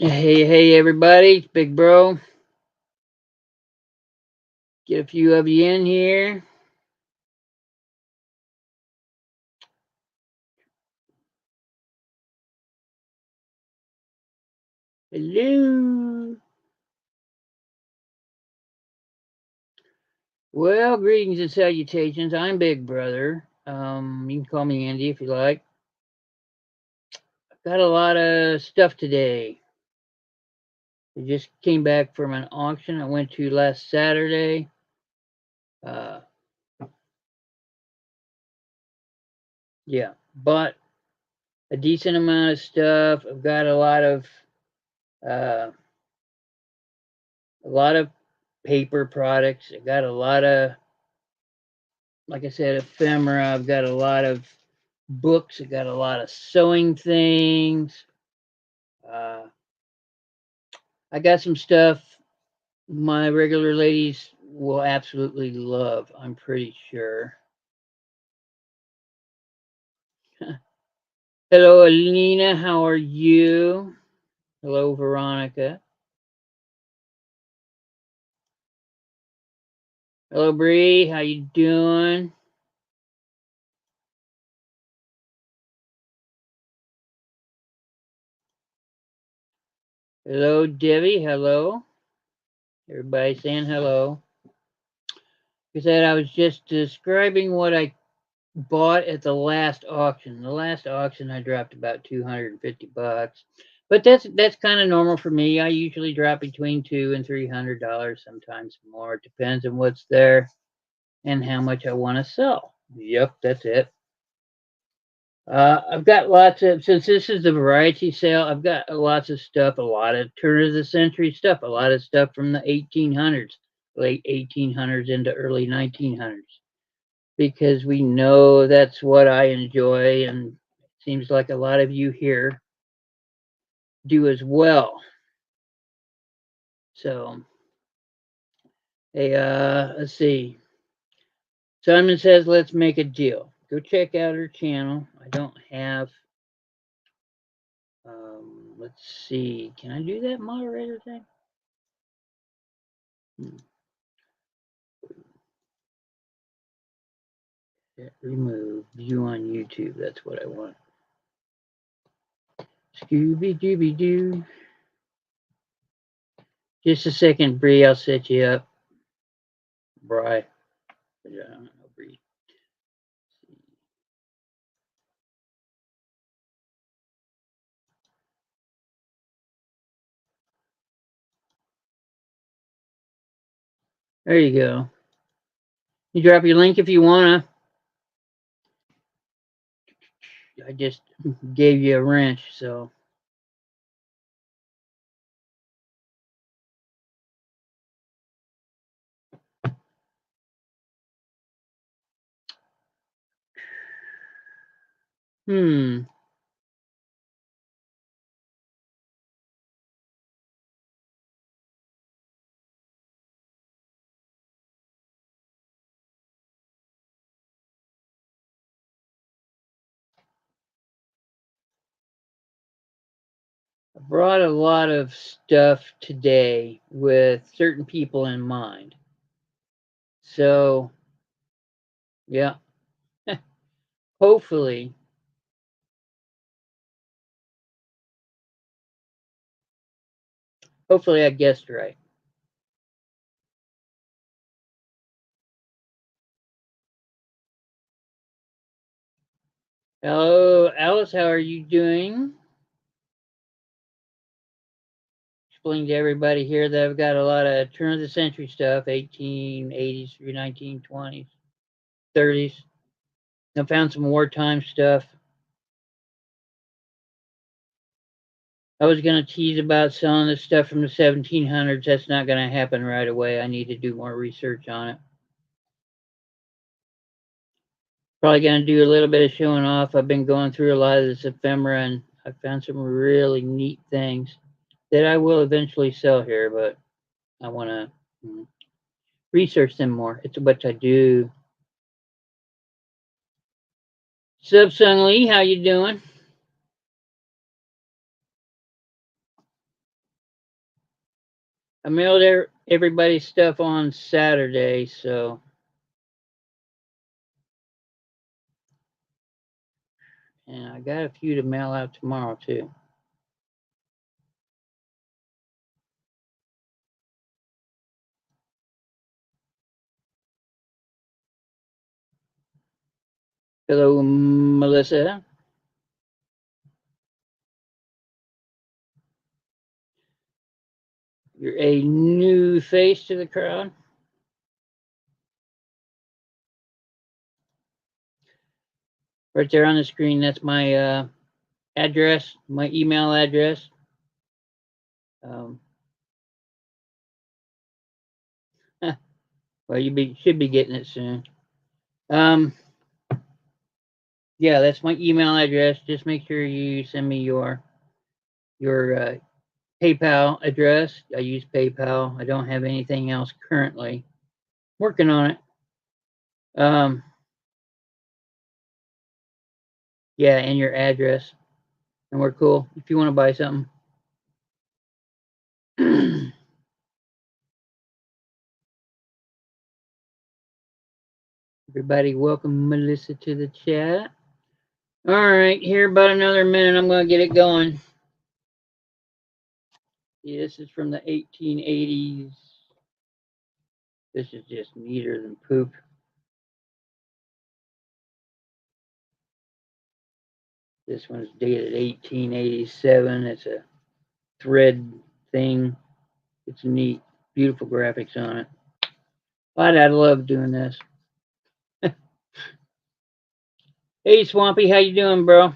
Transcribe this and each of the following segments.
Hey, everybody, it's Big Bro. Get a few of you in here. Hello. Well, greetings and salutations. I'm Big Brother. You can call me Andy if you like. I've got a lot of stuff today. I just came back from an auction I went to last Saturday. Uh, yeah, bought a decent amount of stuff. I've got uh, a lot of paper products. I got a lot of, like I said, ephemera. I've got a lot of books. I got a lot of sewing things. Uh, I got some stuff my regular ladies will absolutely love, I'm pretty sure. Hello, Alina. How are you? Hello, Veronica. Hello, Bree. How you doing? Hello, Debbie. Hello. Everybody saying hello. Like I said, I was just describing what I bought at the last auction. The last auction I dropped about 250 bucks. But that's kind of normal for me. I usually drop between $200 and $300, sometimes more. It depends on what's there and how much I want to sell. Yep, that's it. I've got lots of, since this is a variety sale, I've got lots of stuff, a lot of turn of the century stuff, a lot of stuff from the 1800s, late 1800s into early 1900s, because we know that's what I enjoy, and it seems like a lot of you here do as well. So, hey, let's see. Simon says, let's make a deal. Go check out her channel. I don't have, let's see. Can I do that moderator thing? Hmm. Remove view on YouTube. That's what I want. Scooby Dooby Doo. Just a second, Bree. I'll set you up. Bry. I don't know, Bree. There you go. You drop your link if you wanna. I just gave you a wrench, so. Hmm. I brought a lot of stuff today with certain people in mind. So, yeah. hopefully, hopefully I guessed right. Hello, Alice. How are you doing? Explain to everybody here that I've got a lot of turn of the century stuff, 1880s through 1920s, 30s. I found some wartime stuff. I was going to tease about selling the stuff from the 1700s. That's not going to happen right away. I need to do more research on it. Probably going to do a little bit of showing off. I've been going through a lot of this ephemera and I found some really neat things that I will eventually sell here, but I want to research them more. It's what I do. Sup, Sung Lee, how you doing? I mailed everybody's stuff on Saturday, so and I got a few to mail out tomorrow too. Hello, Melissa. You're a new face to the crowd. Right there on the screen, that's my address, my email address. Um, well, should be getting it soon. Um, yeah, that's my email address. Just make sure you send me your PayPal address. I use PayPal. I don't have anything else currently. Working on it. Um, yeah, and your address, and we're cool. If you want to buy something. Everybody, welcome Melissa to the chat. All right, here about another minute. I'm going to get it going. Yeah, this is from the 1880s. This is just neater than poop. This one's dated 1887. It's a thread thing. It's neat. Beautiful graphics on it. I love doing this. Hey, Swampy, how you doing, bro?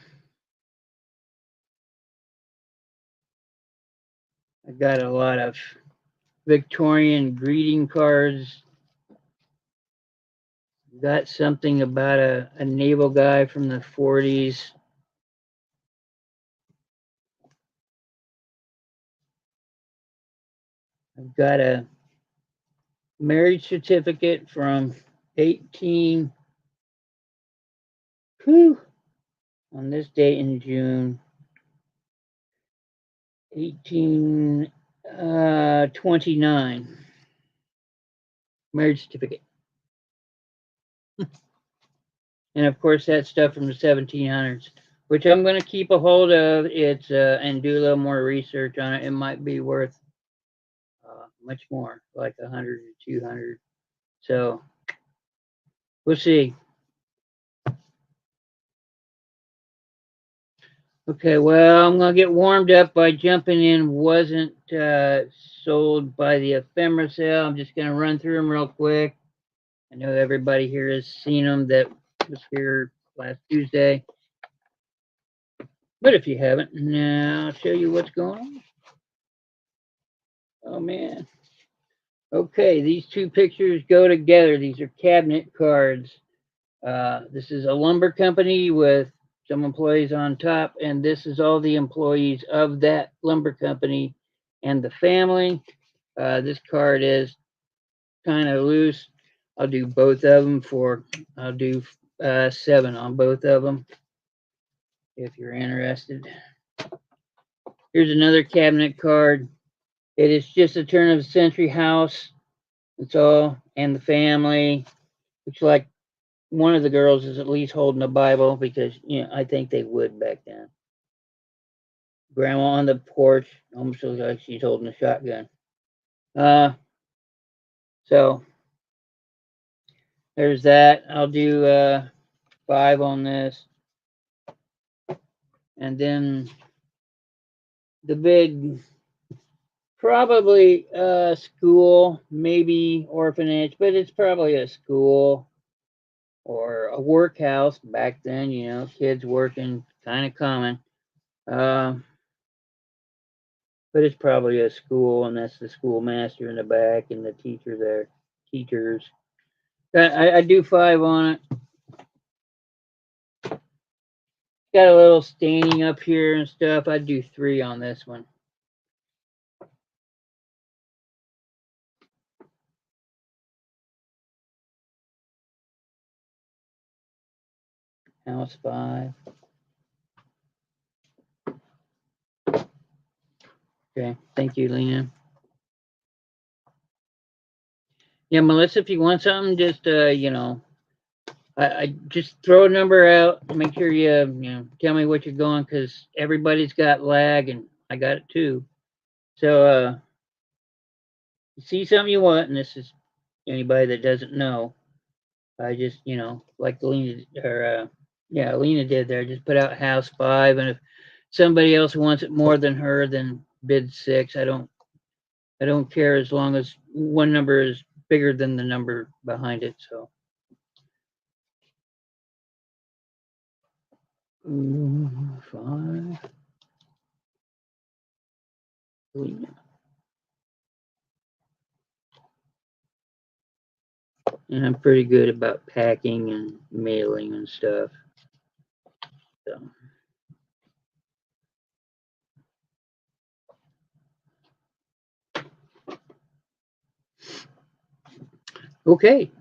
I got a lot of Victorian greeting cards. Got something about a naval guy from the 40s. I've got a marriage certificate from 18 whew, on this date in June 1829 marriage certificate. And of course that stuff from the 1700s, which I'm going to keep a hold of. It's and do a little more research on it. It might be worth much more, like 100 or 200. So we'll see. Okay, well, I'm gonna get warmed up by jumping in. Wasn't sold by the ephemera sale. I'm just gonna run through them real quick. I know everybody here has seen them that was here last Tuesday. But if you haven't, now I'll show you what's going on. Oh man. Okay, these two pictures go together. These are cabinet cards. This is a lumber company with some employees on top, and this is all the employees of that lumber company and the family. This card is kind of loose. I'll do both of them I'll do 7 on both of them if you're interested. Here's another cabinet card. It is just a turn of the century house. That's all. And the family. Looks like one of the girls is at least holding a Bible because, I think they would back then. Grandma on the porch almost looks like she's holding a shotgun. So there's that. I'll do 5 on this. And then the big, probably a school, maybe orphanage, but it's probably a school or a workhouse back then, kids working, kind of common. But it's probably a school, and that's the schoolmaster in the back and the teacher there. Teachers. I do 5 on it. Got a little staining up here and stuff. I'd do 3 on this one. House 5. Okay, thank you, Lena. Yeah, Melissa, if you want something, just you know, I just throw a number out. Make sure you tell me what you're going, because everybody's got lag, and I got it too. So you see something you want, and this is anybody that doesn't know. I just like Lena or yeah, Lena did there. Just put out house 5, and if somebody else wants it more than her, then bid 6. I don't care as long as one number is bigger than the number behind it. So. Ooh, 5. Lena. And I'm pretty good about packing and mailing and stuff. So. Okay,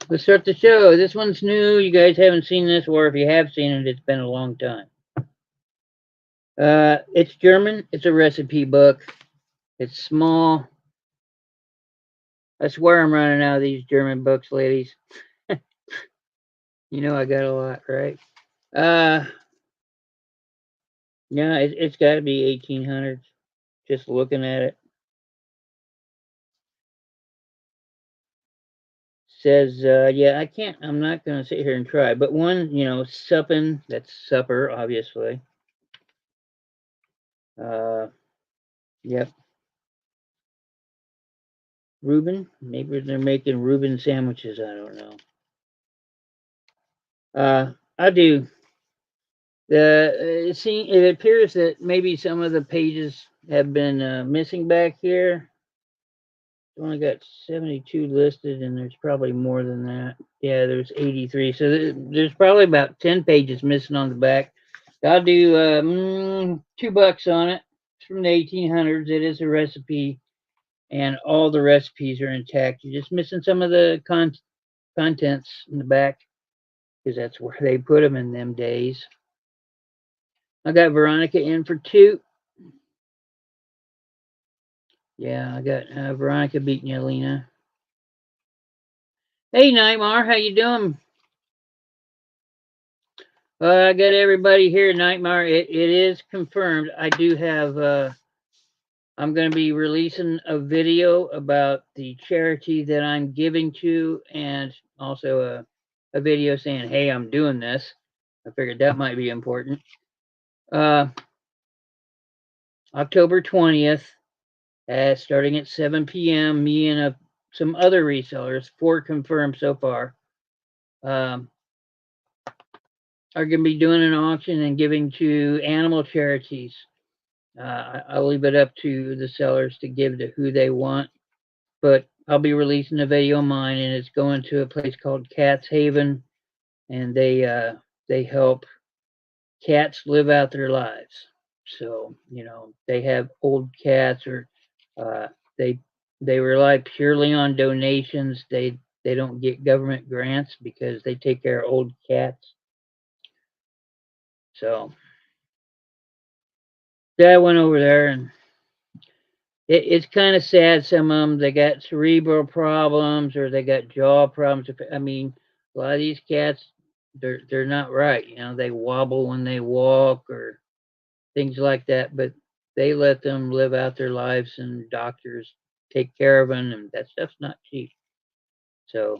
let's start the show. This one's new. You guys haven't seen this, or if you have seen it, it's been a long time. It's German. It's a recipe book. It's small. I swear I'm running out of these German books, ladies. You know I got a lot, right? Uh, yeah, it's got to be 1800s. Just looking at it, says yeah. I'm not gonna sit here and try, but one, supping. That's supper, obviously. Uh, yep. Reuben. Maybe they're making Reuben sandwiches. I don't know. I do. It appears that maybe some of the pages have been missing back here. Only got 72 listed, and there's probably more than that. Yeah, there's 83. So there's probably about 10 pages missing on the back. I'll do $2 on it. It's from the 1800s. It is a recipe, and all the recipes are intact. You're just missing some of the contents in the back, because that's where they put them in them days. I got Veronica in for 2. Yeah, I got Veronica beating you, Lena. Hey, Nightmare, how you doing? I got everybody here, Nightmare. It is confirmed. I do have. I'm going to be releasing a video about the charity that I'm giving to, and also a video saying, "Hey, I'm doing this." I figured that might be important. Uh, October 20th, starting at 7 p.m. Me and some other resellers, 4 confirmed so far, um, are going to be doing an auction and giving to animal charities. I'll leave it up to the sellers to give to who they want, but I'll be releasing a video of mine, and it's going to a place called Cats Haven, and they help cats live out their lives. So they have old cats, or uh, they they rely purely on donations. They don't get government grants because they take care of old cats. So yeah, I went over there, and it's kind of sad. Some of them, they got cerebral problems, or they got jaw problems. I mean, a lot of these cats, they're not right. They wobble when they walk or things like that. But they let them live out their lives, and doctors take care of them, and that stuff's not cheap. So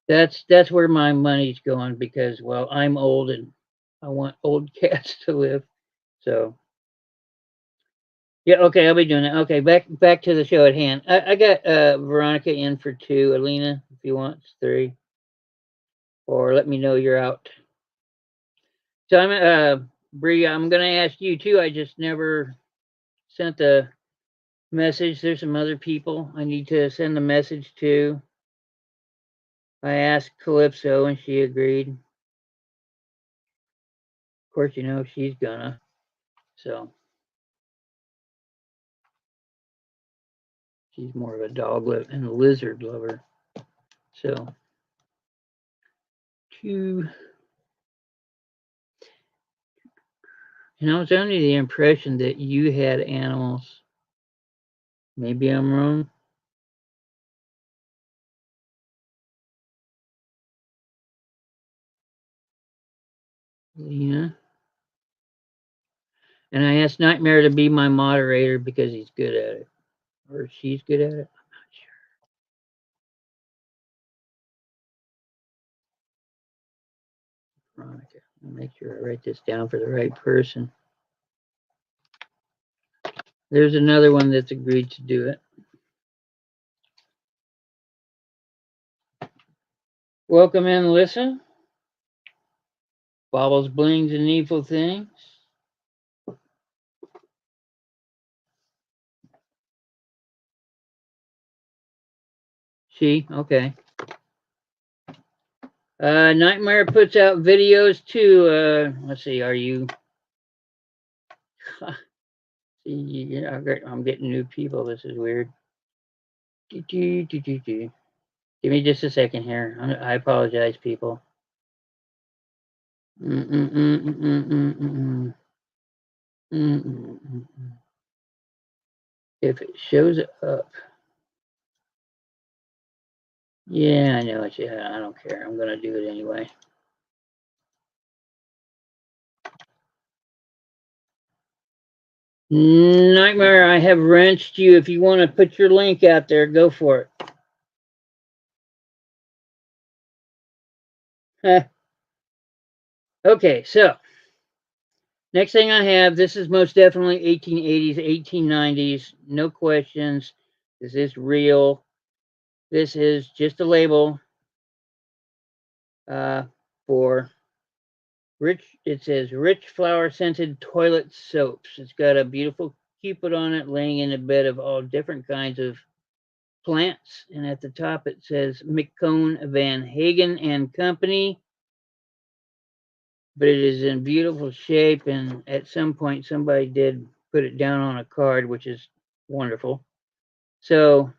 that's where my money's going, because well, I'm old and I want old cats to live. So yeah, okay, I'll be doing it. Okay, back to the show at hand. I got Veronica in for 2. Alina, if you want, it's 3. Or let me know you're out. So Bree, I'm gonna ask you too. I just never sent the message. There's some other people I need to send the message to. I asked Calypso and she agreed. Of course, she's gonna. So she's more of a dog and a lizard lover. So 2. And I was under the impression that you had animals. Maybe I'm wrong. Lena. And I asked Nightmare to be my moderator because he's good at it. Or she's good at it. I'm not sure. Veronica. I'll make sure I write this down for the right person. There's another one that's agreed to do it. Welcome in, listen. Baubles, blings, and needful things. She, okay. Nightmare puts out videos too. Let's see, are you? See, I'm getting new people. This is weird. Give me just a second here. I apologize, people. If it shows up. Yeah, I know it. Yeah, I don't care. I'm gonna do it anyway. Nightmare, I have wrenched you. If you want to put your link out there, go for it. Okay, so next thing I have, this is most definitely 1880s, 1890s, no questions. This is real. This is just a label for rich. It says rich flower scented toilet soaps. It's got a beautiful cupid on it, laying in a bed of all different kinds of plants. And at the top it says McCone Van Hagen and Company. But it is in beautiful shape, and at some point somebody did put it down on a card, which is wonderful. So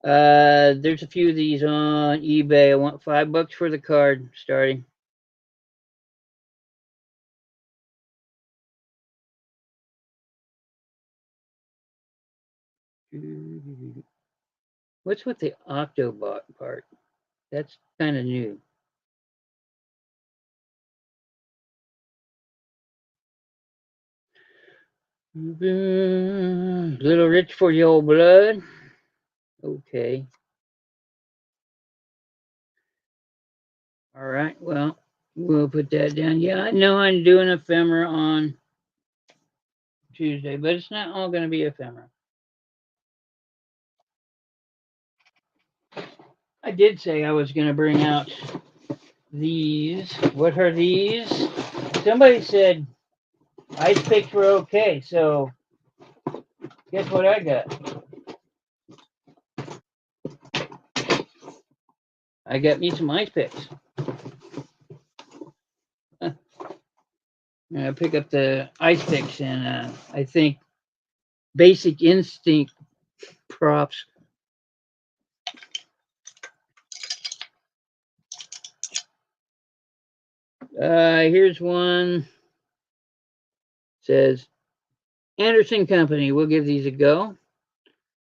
there's a few of these on eBay. I want $5 for the card starting. What's with the Octobot part? That's kind of new. Little rich for your old blood. Okay. All right. Well, we'll put that down. Yeah, I know I'm doing ephemera on Tuesday, but it's not all going to be ephemera. I did say I was going to bring out these. What are these? Somebody said ice picks were okay, so guess what I got? I got me some ice picks. I pick up the ice picks, and I think Basic Instinct props. Here's one. Says Anderson Company. We'll give these a go.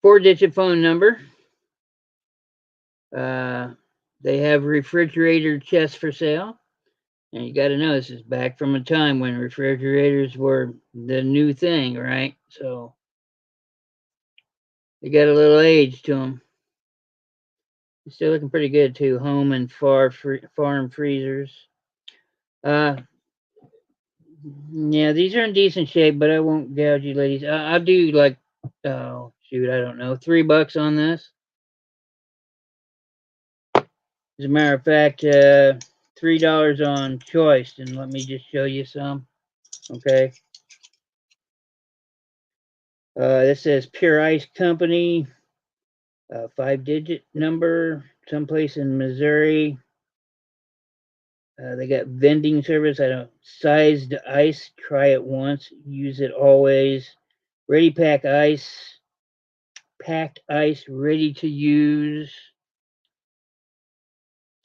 4-digit phone number. They have refrigerator chests for sale. And you got to know this is back from a time when refrigerators were the new thing, right? So they got a little age to them. Still looking pretty good too. Home and farm freezers. Yeah, these are in decent shape, but I won't gouge you, ladies. I'll do like, oh shoot, I don't know, $3 on this. As a matter of fact, $3 on choice, and let me just show you some. Okay. This says Pure Ice Company, 5-digit number, someplace in Missouri. They got vending service. I don't sized ice. Try it once. Use it always. Ready pack ice. Packed ice. Ready to use.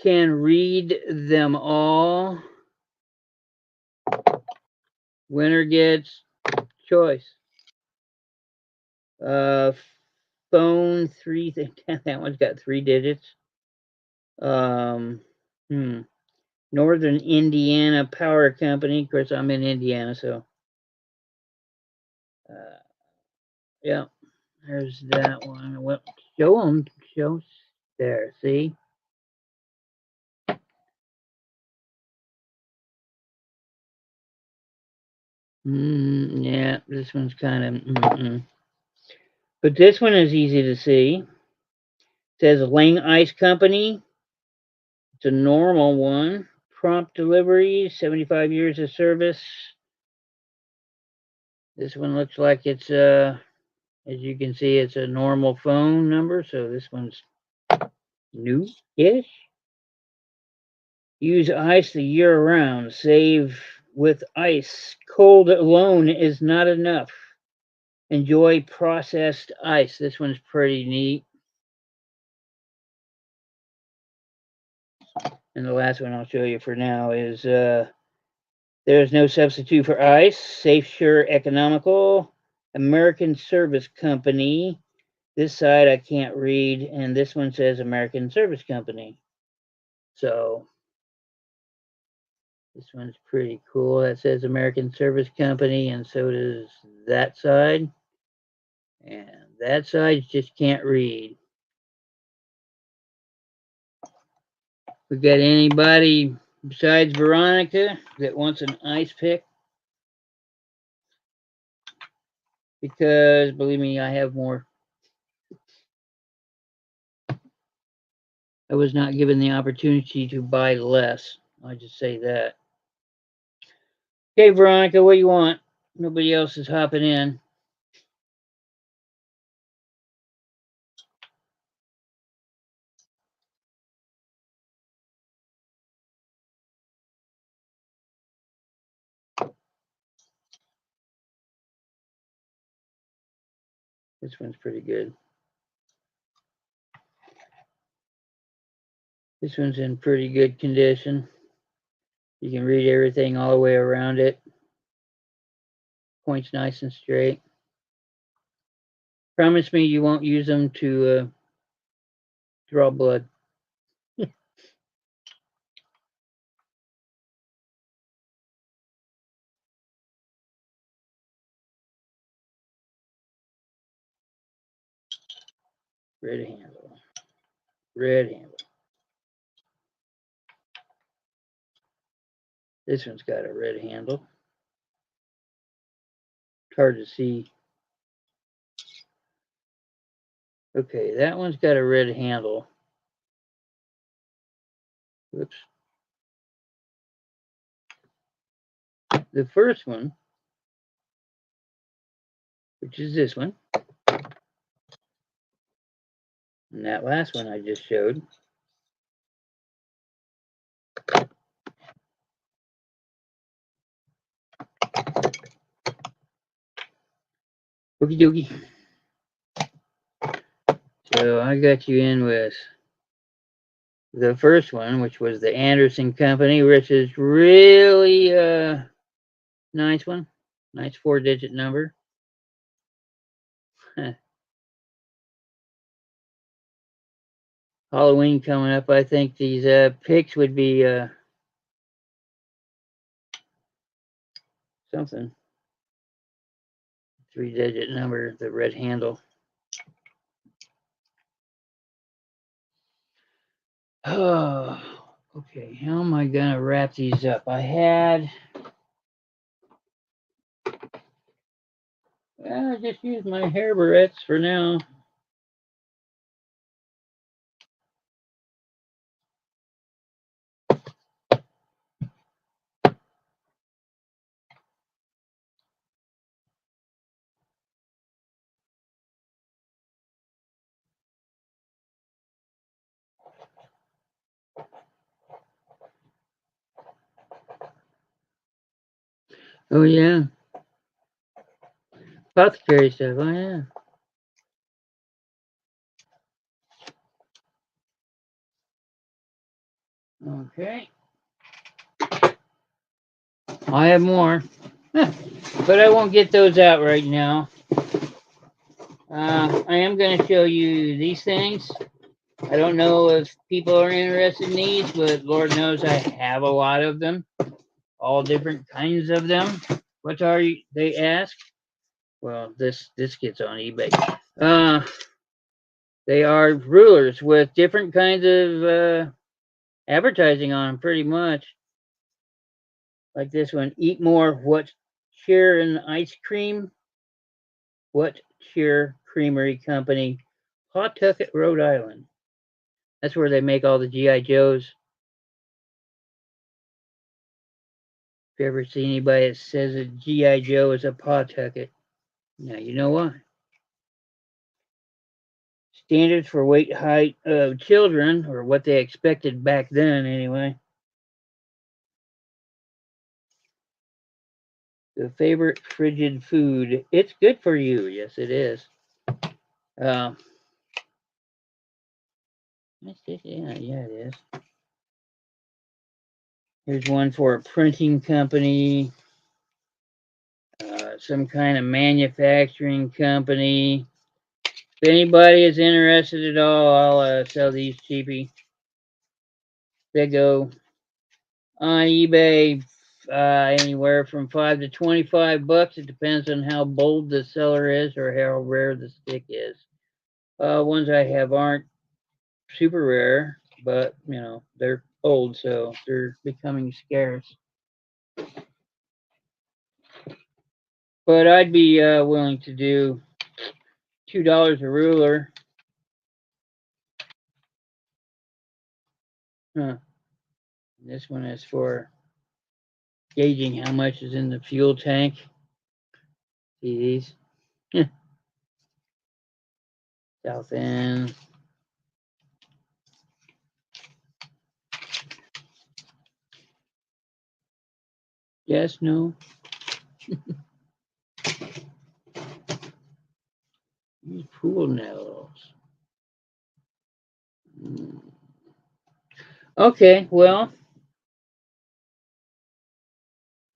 Can read them all. Winner gets choice. Phone 3. That one's got 3 digits. Hmm. Northern Indiana Power Company. Of course, I'm in Indiana, so yeah. There's that one. Well, show them. Show there. See. Yeah, this one's kind of. But this one is easy to see. It says Lang Ice Company. It's a normal one. Prompt delivery, 75 years of service. This one looks like it's as you can see, it's a normal phone number, so this one's new-ish. Use ice the year round. Save with ice. Cold alone is not enough. Enjoy processed ice. This one's pretty neat. And the last one I'll show you for now is there's no substitute for ice. Safe, sure, economical. American Service Company. This side I can't read, and this one says American Service Company. So this one's pretty cool. That says American Service Company, and so does that side. And that side just can't read. We got anybody besides Veronica that wants an ice pick? Because believe me, I have more. I was not given the opportunity to buy less. I just say that. Okay, Veronica, what do you want? Nobody else is hopping in. This one's pretty good. This one's in pretty good condition. You can read everything all the way around it. Points nice and straight. Promise me you won't use them to draw blood. Red handle. Red handle. This one's got a red handle. It's hard to see. Okay, that one's got a red handle. Whoops. The first one, which is this one, and that last one I just showed, okie dokie. So I got you in with the first one, which was the Anderson Company, which is really nice one. Nice 4-digit number. Halloween coming up. I think these picks would be something. 3-digit number, the red handle. Oh, okay. How am I gonna wrap these up? I just use my hair barrettes for now. Oh yeah, apothecary stuff. Oh yeah. Okay. I have more, but I won't get those out right now. I am going to show you these things. I don't know if people are interested in these, but Lord knows I have a lot of them, all different kinds of them. What are you? They ask. Well, this gets on eBay. Uh, they are rulers with different kinds of advertising on them, pretty much. Like this one, eat more. What cheer and ice cream? What cheer creamery company? Pawtucket, Rhode Island. That's where they make all the GI Joes. If you ever see anybody that says a GI Joe is a Pawtucket, now you know why. Standards for weight height of children, or what they expected back then, anyway. The favorite frigid food. It's good for you. Yes, it is. Uh, yeah, it is. Here's one for a printing company, some kind of manufacturing company. If anybody is interested at all, I'll sell these cheapy. They go on eBay anywhere from $5 to $25. It depends on how bold the seller is or how rare the stick is. Ones I have aren't super rare, but you know they're old, so they're becoming scarce. But I'd be willing to do $2 a ruler. Huh. This one is for gauging how much is in the fuel tank. See these? South end. Yes, no. These pool noodles. Okay, well,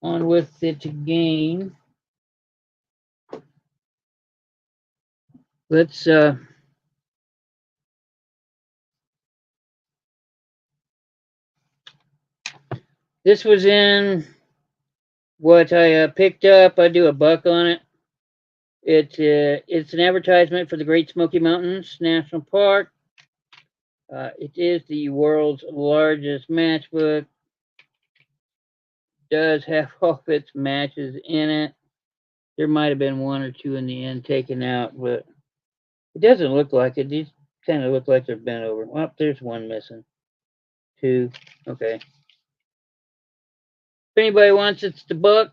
on with it again. Let's this was in what I picked up. I do a buck on it. It's an advertisement for the Great Smoky Mountains National Park. It is the world's largest matchbook. Does have all of its matches in it. There might have been one or two in the end taken out, but it doesn't look like it. These kind of look like they're bent over. Well, there's one missing. Two. Okay. If anybody wants it's the buck,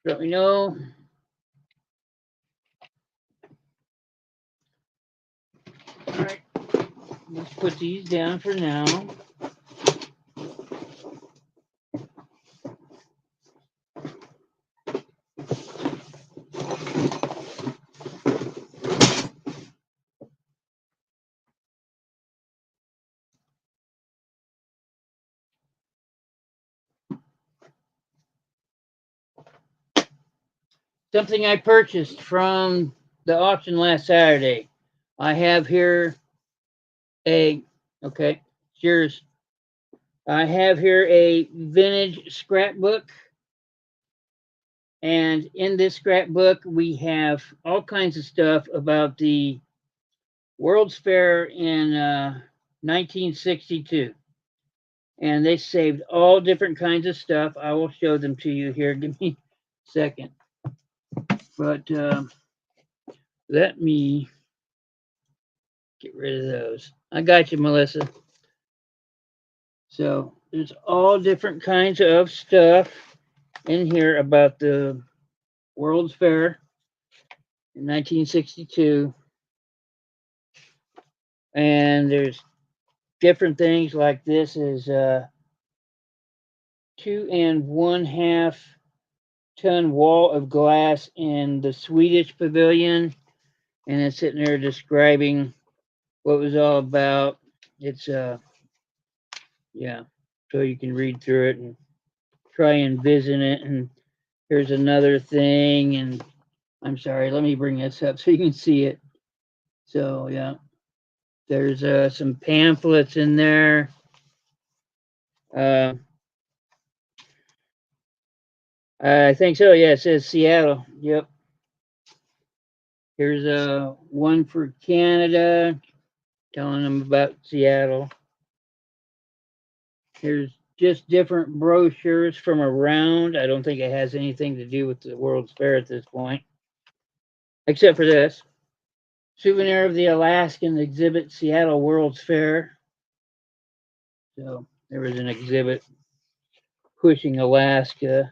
let me know. All right. Let's put these down for now. Something I purchased from the auction last Saturday. I have here a, okay, yours. I have here a vintage scrapbook. And in this scrapbook, we have all kinds of stuff about the World's Fair in 1962. And they saved all different kinds of stuff. I will show them to you here. Give me a second. But let me get rid of those. I got you, Melissa. So there's all different kinds of stuff in here about the World's Fair in 1962. And there's different things like this is 2.5 ton wall of glass in the Swedish pavilion. And it's sitting there describing what it was all about. It's yeah, so you can read through it and try and visit it. And here's another thing. And I'm sorry, let me bring this up so you can see it. So yeah, There's some pamphlets in there. I think so. Yeah, it says Seattle. Yep. Here's one for Canada, telling them about Seattle. Here's just different brochures from around. I don't think it has anything to do with the World's Fair at this point, except for this. Souvenir of the Alaskan exhibit, Seattle World's Fair. So there was an exhibit pushing Alaska.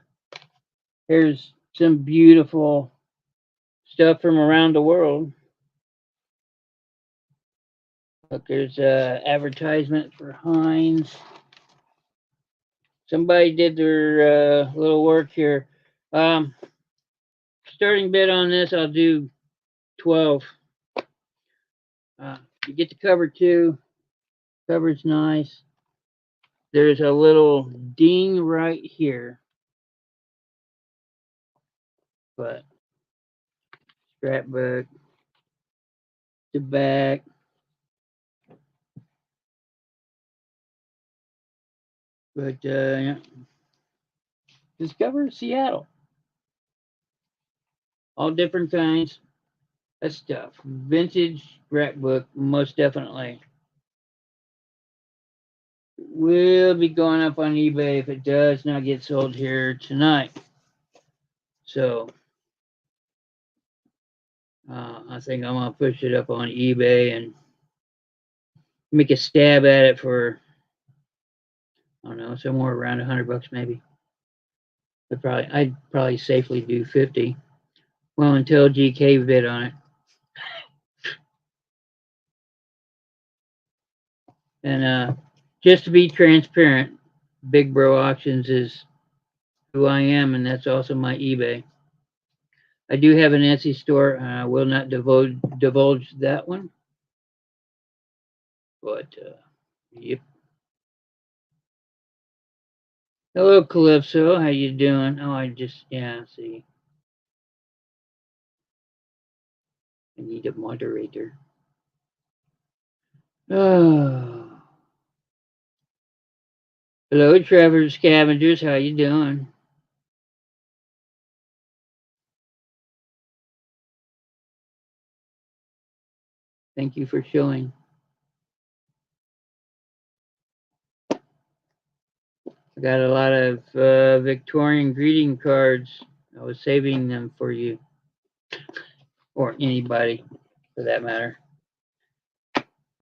Here's some beautiful stuff from around the world. Look, there's advertisement for Heinz. Somebody did their little work here. Starting bid on this, I'll do 12. You get the cover too. Cover's nice. There's a little ding right here, but scrapbook, the back. But yeah. Discover Seattle. All different kinds of stuff. Vintage scrapbook, most definitely. Will be going up on eBay if it does not get sold here tonight. So I think I'm gonna push it up on eBay and make a stab at it for, I don't know, somewhere around $100 maybe. I'd probably safely do 50. Well, until GK bid on it. And just to be transparent, Big Bro Auctions is who I am, and that's also my eBay. I do have an Etsy store. I will not divulge that one. But, yep. Hello, Calypso. How you doing? Oh, yeah, see. I need a moderator. Oh. Hello, Trevor Scavengers. How you doing? Thank you for showing. I got a lot of Victorian greeting cards. I was saving them for you, or anybody for that matter.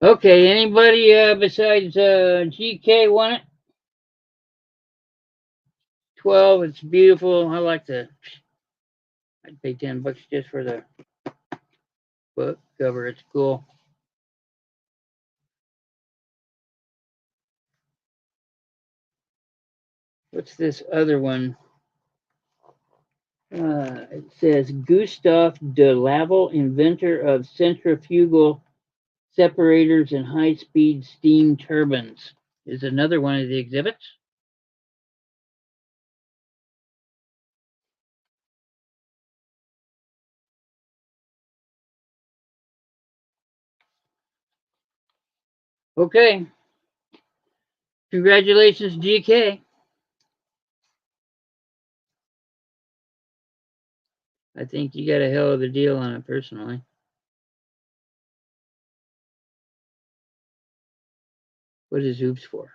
Okay, anybody besides GK want it? 12, it's beautiful. I'd pay $10 just for the book cover. It's cool. What's this other one? It says Gustave de Laval, inventor of centrifugal separators and high-speed steam turbines. Is another one of the exhibits. Okay. Congratulations, GK. I think you got a hell of a deal on it personally. What is Oops for?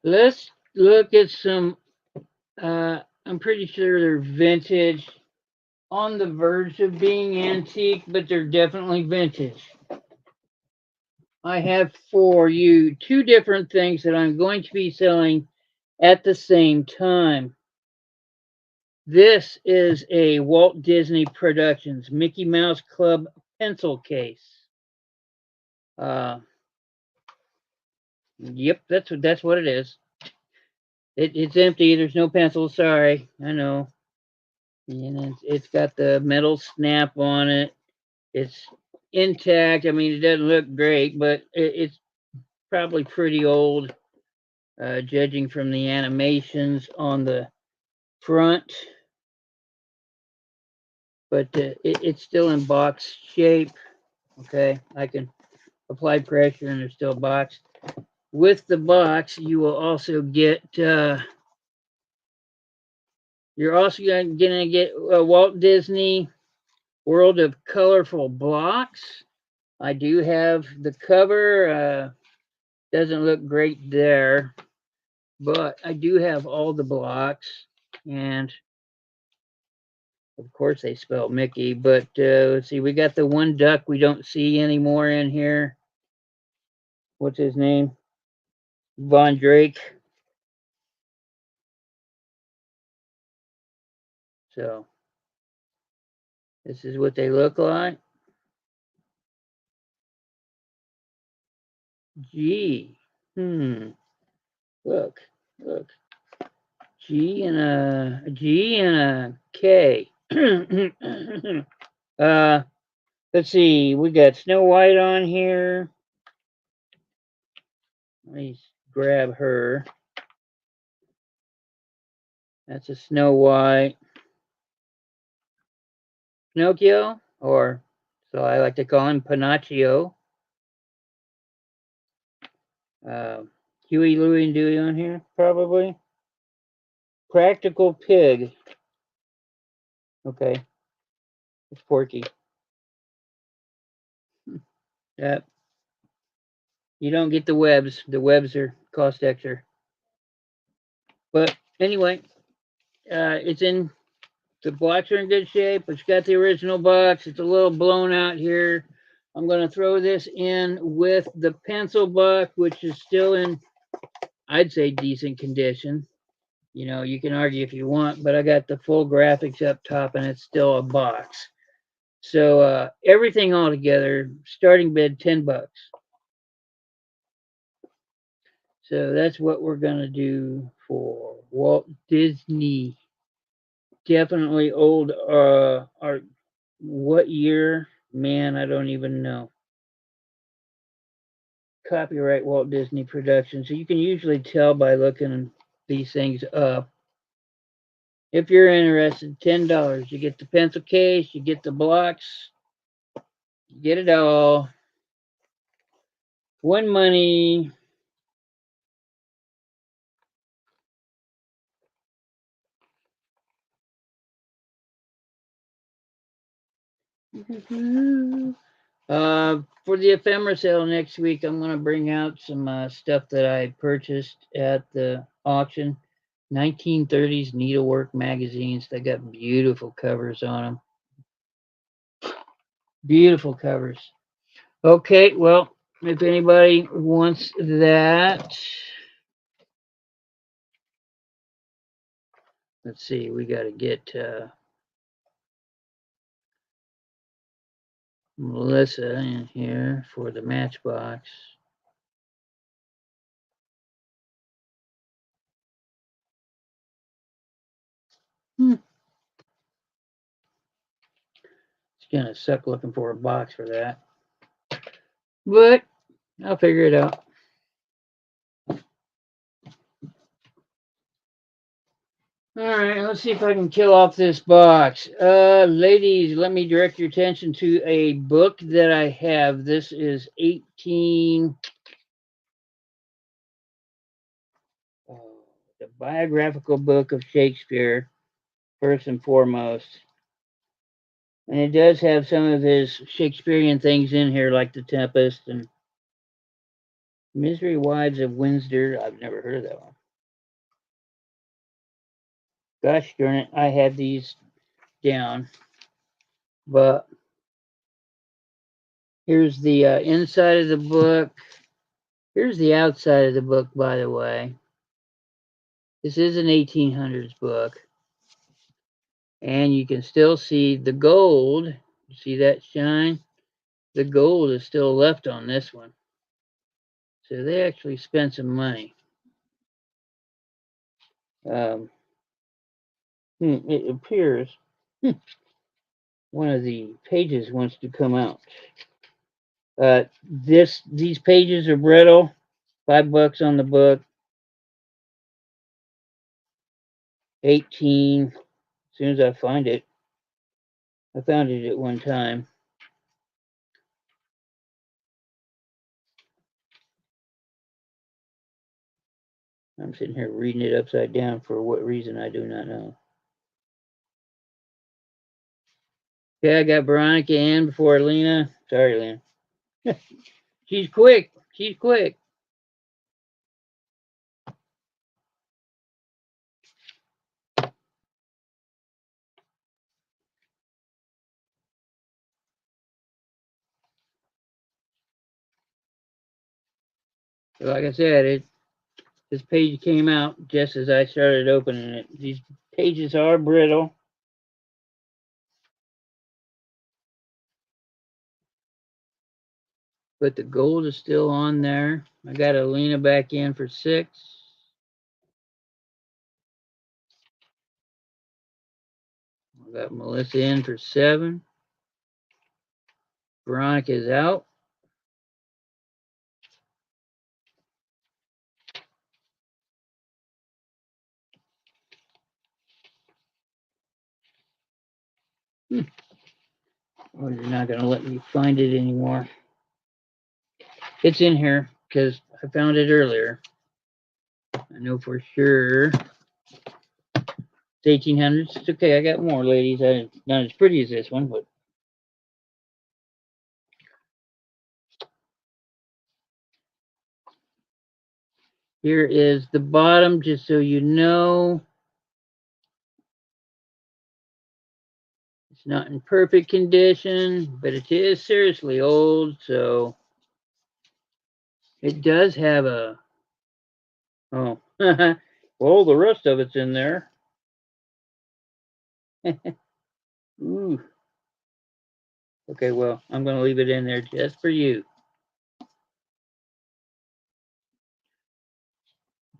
Let's look at some, I'm pretty sure they're vintage, on the verge of being antique, but they're definitely vintage. I have for you two different things that I'm going to be selling at the same time. This is a Walt Disney Productions Mickey Mouse Club pencil case. Yep, that's what it is. It's empty. There's no pencil. Sorry, I know. And it's got the metal snap on it. It's intact. I mean, it doesn't look great, but it's probably pretty old, judging from the animations on the front. But it's still in box shape. Okay, I can apply pressure and it's still boxed. With the box, you will also get. You're also going to get a Walt Disney World of Colorful blocks. I do have the cover. Doesn't look great there, but I do have all the blocks, and of course they spell Mickey. But let's see, we got the one duck we don't see anymore in here. What's his name? Von Drake. So this is what they look like. G. Look, look. G and a K. uh, let's see. We got Snow White on here. Let me grab her. That's a Snow White. Pinocchio, or so I like to call him Pinocchio. Huey, Louie, and Dewey on here, probably. Practical Pig. Okay, it's Porky. Yep. You don't get the webs. The webs are cost extra. But anyway, it's in the blocks are in good shape. It's got the original box. It's a little blown out here. I'm going to throw this in with the pencil book, which is still in, I'd say, decent condition. You know, you can argue if you want, but I got the full graphics up top and it's still a box. So everything all together, starting bid $10. So that's what we're going to do for Walt Disney. Definitely old art. What year? Man, I don't even know. Copyright Walt Disney Productions. So you can usually tell by looking these things up. If you're interested, $10. You get the pencil case, you get the blocks, you get it all. One money. For the ephemera sale next week, I'm going to bring out some stuff that I purchased at the auction. 1930s needlework magazines. They got beautiful covers on them. Beautiful covers. Okay, well, if anybody wants that, let's see, we got to get Melissa in here for the Matchbox. It's gonna suck looking for a box for that, but I'll figure it out. All right, let's see if I can kill off this box. Ladies, let me direct your attention to a book that I have. This is 18. The biographical book of Shakespeare, first and foremost. And it does have some of his Shakespearean things in here, like The Tempest and Misery Wives of Windsor. I've never heard of that one. Gosh darn it, I had these down. But here's the inside of the book. Here's the outside of the book, by the way. This is an 1800s book. And you can still see the gold. You see that shine? The gold is still left on this one. So they actually spent some money. It appears one of the pages wants to come out. These pages are brittle. $5 on the book. 18. As soon as I find it. I found it at one time. I'm sitting here reading it upside down for what reason I do not know. Okay, I got Veronica in before Lena. Sorry, Lena. She's quick. She's quick. Like I said, this page came out just as I started opening it. These pages are brittle. But the gold is still on there. I got Alina back in for 6. I got Melissa in for 7. Veronica's out. Oh, you're not going to let me find it anymore. It's in here because I found it earlier. I know for sure. It's 1800s. It's okay. I got more, ladies. Not as pretty as this one, but here is the bottom, just so you know. It's not in perfect condition, but it is seriously old, so it does have a... Oh, well, the rest of it's in there. Ooh. Okay, well, I'm going to leave it in there just for you.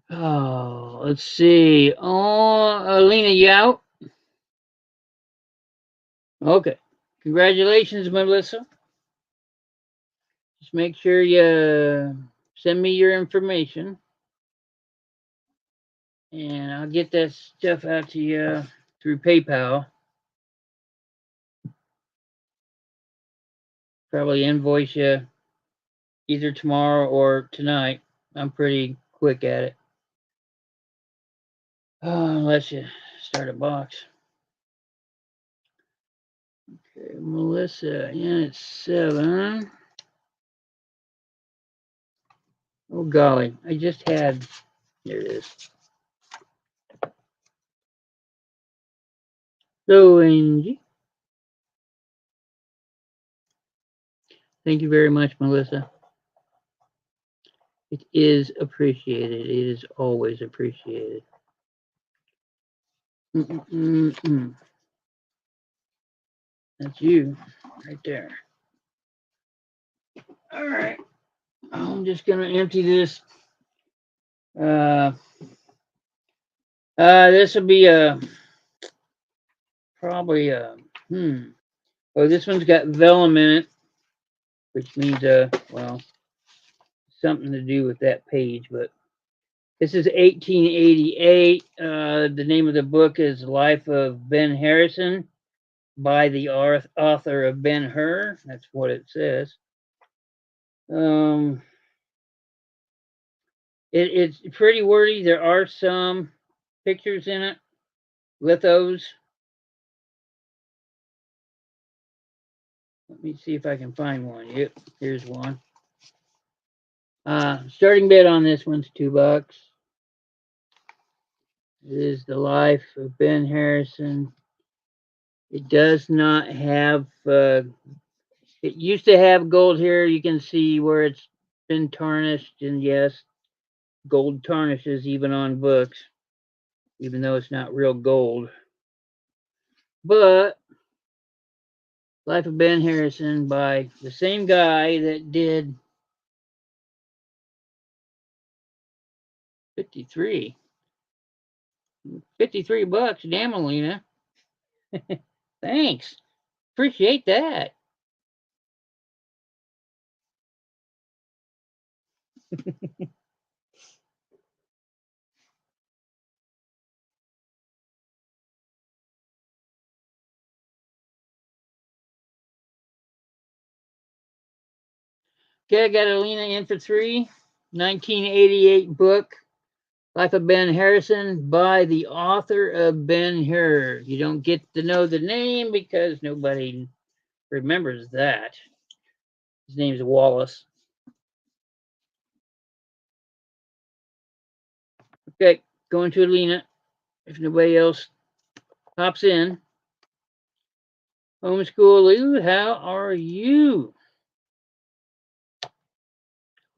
Oh, let's see. Oh, Alina, you out? Okay. Congratulations, Melissa. Just make sure you send me your information, and I'll get that stuff out to you through PayPal. Probably invoice you either tomorrow or tonight. I'm pretty quick at it. Unless you start a box. Okay, Melissa in at 7. Oh golly, I just had, there it is. So Angie, thank you very much, Melissa. It is appreciated. It is always appreciated. That's you right there. All right. I'm just gonna empty this. This will be probably Oh, this one's got vellum in it, which means well, something to do with that page. But this is 1888. The name of the book is Life of Ben Harrison by the author of Ben-Hur. That's what it says. It's pretty wordy. There are some pictures in it, lithos. Let me see if I can find one. Yep, here's one. Starting bid on this one's $2. It is the life of Ben Harrison. It does not have. It used to have gold here. You can see where it's been tarnished, and yes, gold tarnishes even on books, even though it's not real gold. But Life of Ben Harrison by the same guy that did 53. $53. Damn, Alina. Thanks. Appreciate that. Okay, I got Alina in for 3. 1988 book, Life of Ben Harrison, by the author of Ben-Hur. You don't get to know the name because nobody remembers that. His name's Wallace. Okay, going to Alina. If nobody else hops in. Homeschool Lou, how are you?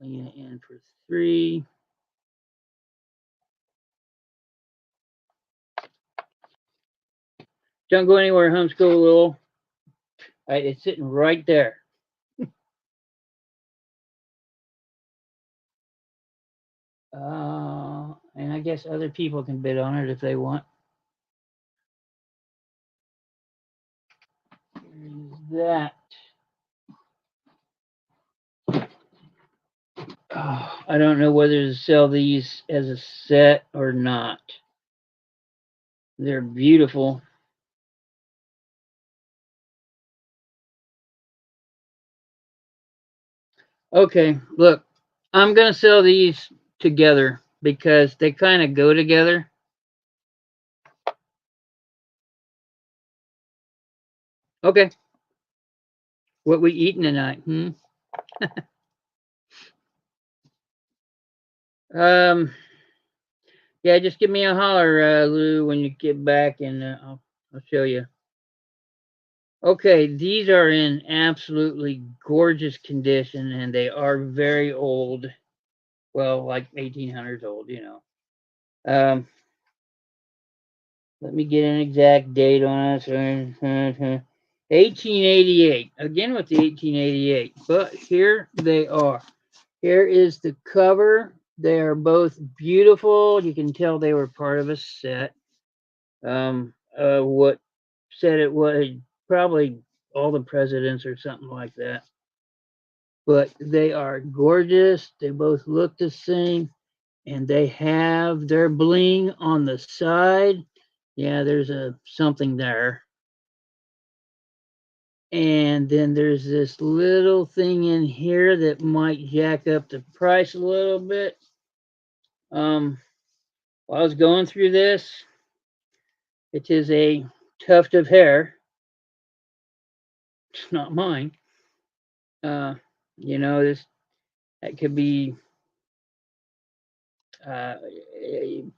Alina in for 3. Don't go anywhere, homeschool Lou. It's sitting right there. And I guess other people can bid on it if they want. Here's that. Oh, I don't know whether to sell these as a set or not. They're beautiful. Okay, look, I'm going to sell these together because they kind of go together. Okay. What we eating tonight? Um, yeah, just give me a holler, Lou, when you get back, and I'll show you. Okay, these are in absolutely gorgeous condition, and they are very old. Well, like 1800s old, you know. Um, let me get an exact date on it. 1888. Again with the 1888. But here they are. Here is the cover. They are both beautiful. You can tell they were part of a set. What set it was? Probably all the presidents or something like that. But they are gorgeous. They both look the same, and they have their bling on the side. Yeah, there's a something there. And then there's this little thing in here that might jack up the price a little bit. While I was going through this, it is a tuft of hair. It's not mine. Uh, this that could be. Uh,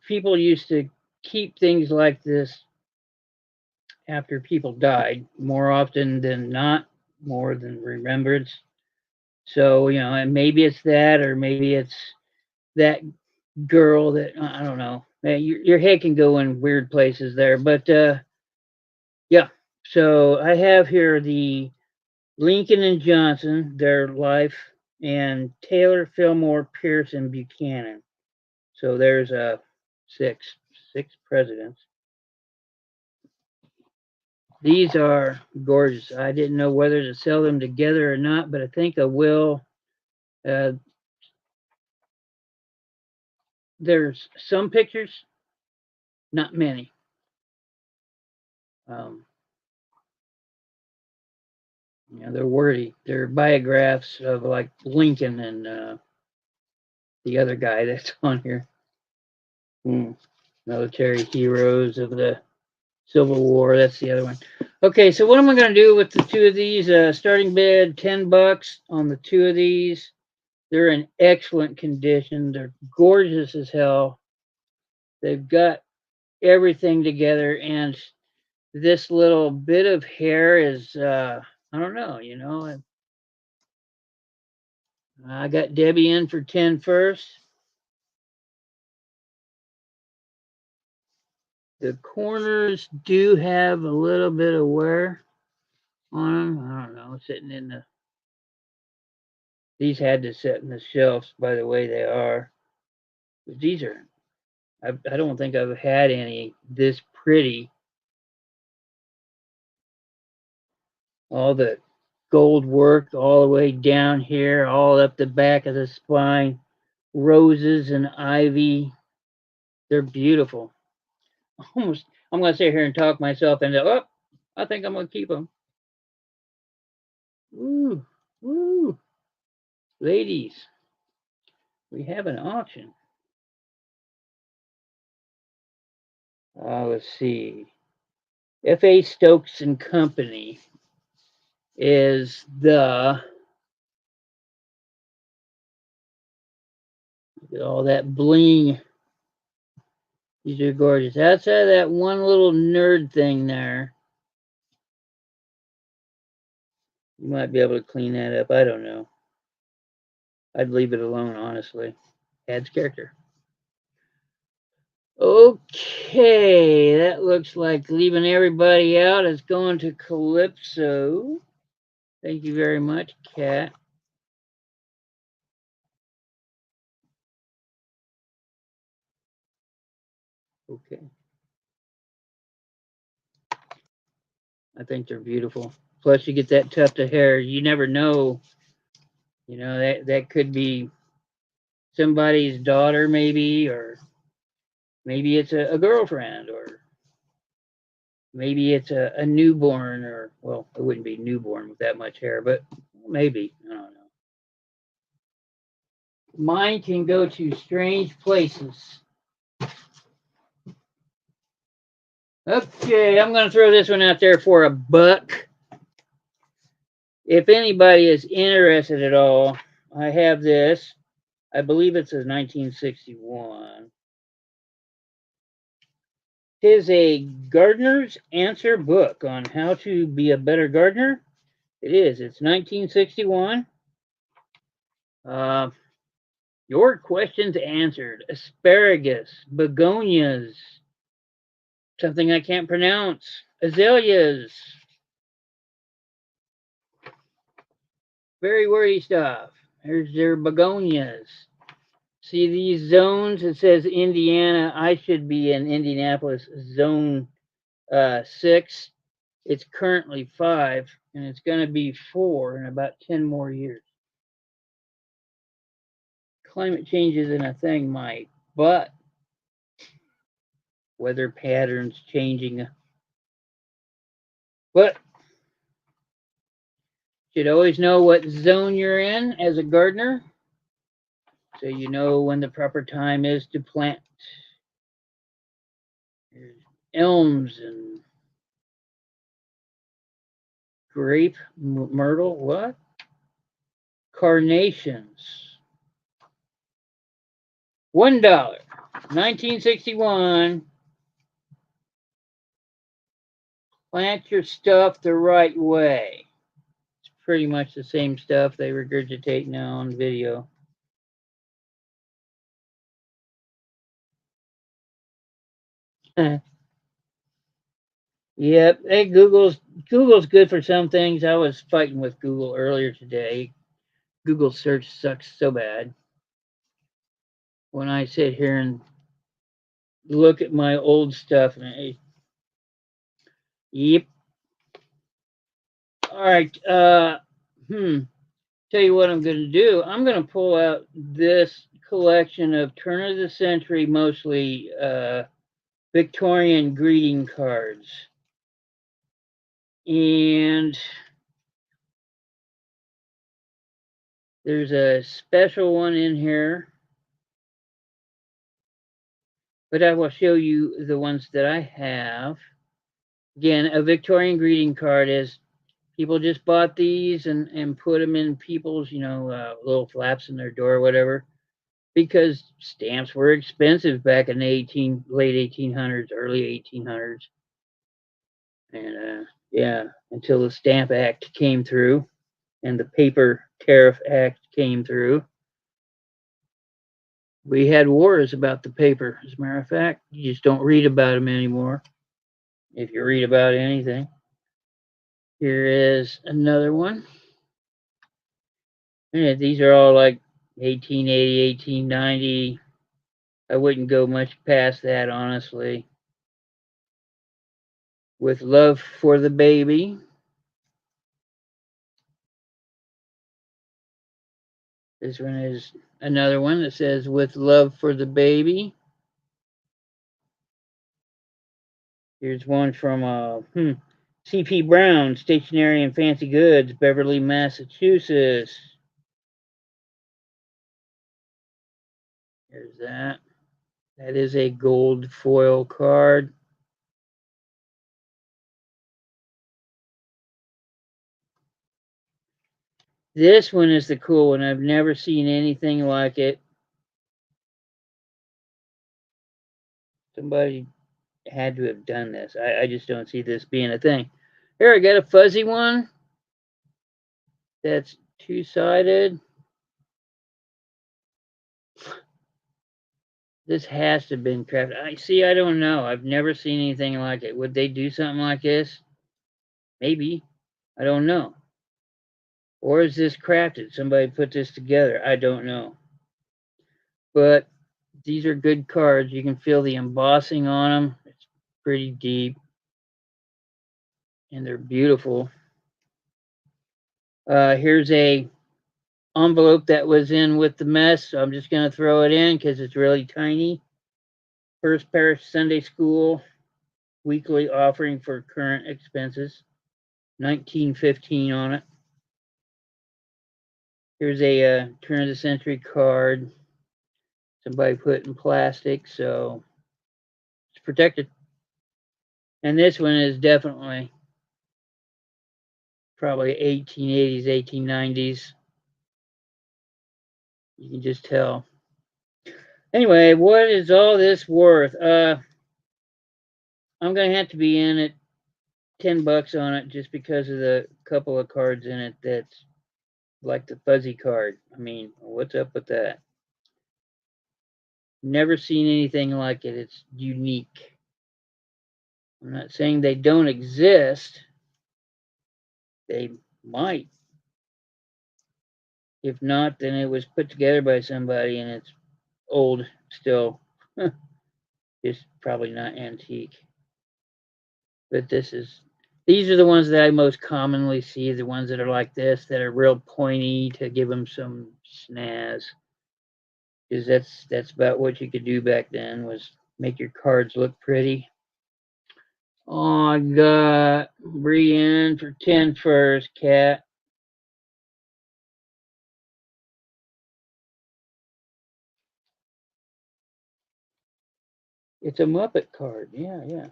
People used to keep things like this after people died more often than not, more than remembrance. So and maybe it's that, or maybe it's that girl that I don't know. Man, your head can go in weird places there, but yeah. So I have here the Lincoln and Johnson, their life, and Taylor, Fillmore, Pierce, and Buchanan. So there's six presidents. These are gorgeous. I didn't know whether to sell them together or not, but I think I will. Uh, there's some pictures, not many. Um, they're wordy. They're biographs of like Lincoln and the other guy that's on here. Hmm. Military heroes of the Civil War. That's the other one. Okay, so what am I going to do with the two of these? Starting bid, $10 on the two of these. They're in excellent condition. They're gorgeous as hell. They've got everything together, and this little bit of hair is I don't know, I got Debbie in for 10 first. The corners do have a little bit of wear on them. I don't know, sitting in the. These had to sit in the shelves by the way they are. These are. I don't think I've had any this pretty. All the gold work all the way down here, all up the back of the spine. Roses and ivy. They're beautiful. Almost, I'm going to sit here and talk myself into, I think I'm going to keep them. Ooh, ooh. Ladies, we have an auction. Let's see. F.A. Stokes and Company is the, look at all that bling. These are gorgeous. Outside of that one little nerd thing there, you might be able to clean that up. I don't know. I'd leave it alone, honestly. Adds character. Okay, that looks like leaving everybody out is going to Calypso. Thank you very much, Kat. Okay. I think they're beautiful. Plus, you get that tuft of hair. You never know. You know, that could be somebody's daughter, maybe, or maybe it's a girlfriend, or maybe it's a newborn, or, well, it wouldn't be newborn with that much hair, but maybe. I don't know. Mine can go to strange places. Okay, I'm going to throw this one out there for a buck. If anybody is interested at all, I have this. I believe it says 1961. Tis a gardener's answer book on how to be a better gardener. It is. It's 1961. Your questions answered. Asparagus, begonias, something I can't pronounce, azaleas. Very wordy stuff. Here's their begonias. See these zones? It says Indiana. I should be in Indianapolis, zone 6. It's currently 5, and it's going to be 4 in about 10 more years. Climate change isn't a thing, Mike, but weather patterns changing. But you should always know what zone you're in as a gardener, so you know when the proper time is to plant. There's elms and grape, myrtle, what? Carnations. $1, 1961. Plant your stuff the right way. It's pretty much the same stuff they regurgitate now on video. Yep, hey, Google's good for some things. I was fighting with Google earlier today. Google search sucks so bad. When I sit here and look at my old stuff, and yep. All right. Tell you what I'm going to do. I'm going to pull out this collection of turn of the century, mostly Victorian greeting cards. And there's a special one in here, but I will show you the ones that I have. Again, a Victorian greeting card is people just bought these and put them in people's, little flaps in their door or whatever, because stamps were expensive back in the late 1800s, early 1800s. And yeah, until the Stamp Act came through and the Paper Tariff Act came through. We had wars about the paper, as a matter of fact. You just don't read about them anymore, if you read about anything. Here is another one. And these are all like 1880, 1890. I wouldn't go much past that, honestly. With love for the baby. This one is another one that says with love for the baby. Here's one from C.P. Brown, Stationery and Fancy Goods, Beverly, Massachusetts. There's that. That is a gold foil card. This one is the cool one. I've never seen anything like it. Somebody had to have done this. I just don't see this being a thing. Here, I got a fuzzy one that's two-sided. This has to have been crafted. I don't know. I've never seen anything like it. Would they do something like this? Maybe. I don't know. Or is this crafted? Somebody put this together. I don't know. But these are good cards. You can feel the embossing on them. It's pretty deep. And they're beautiful. Here's a envelope that was in with the mess. So I'm just going to throw it in because it's really tiny. First Parish Sunday School weekly offering for current expenses. 1915 on it. Here's a turn of the century card. Somebody put in plastic, so it's protected. And this one is definitely probably 1880s, 1890s. You can just tell. Anyway, what is all this worth? I'm gonna have to be in at $10 on it just because of the couple of cards in it that's like the fuzzy card. I mean, what's up with that? Never seen anything like it. It's unique. I'm not saying they don't exist. They might. If not, then it was put together by somebody and it's old still. Just probably not antique. But these are the ones that I most commonly see, the ones that are like this, that are real pointy to give them some snazz. Because that's about what you could do back then, was make your cards look pretty. Oh, I got Brienne for 10 first, cat. It's a Muppet card. Yeah, yeah.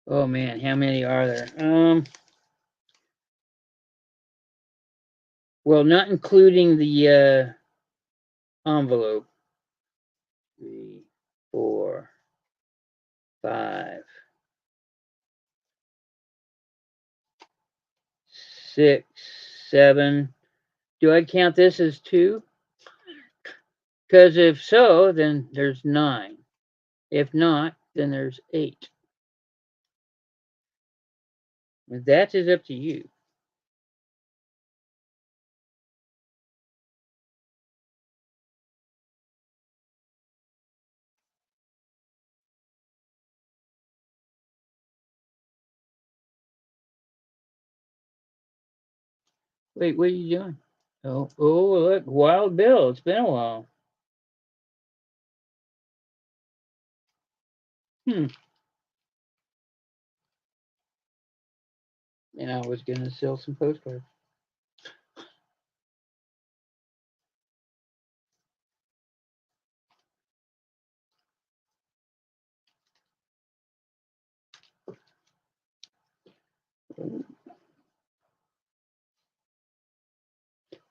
Oh man, how many are there? Well, not including the envelope. 3, 4, 5, 6, 7. Do I count this as 2? Because if so, then there's 9. If not, then there's 8. That is up to you. Wait, what are you doing? Oh, look, Wild Bill. It's been a while. Hmm. And I was gonna sell some postcards.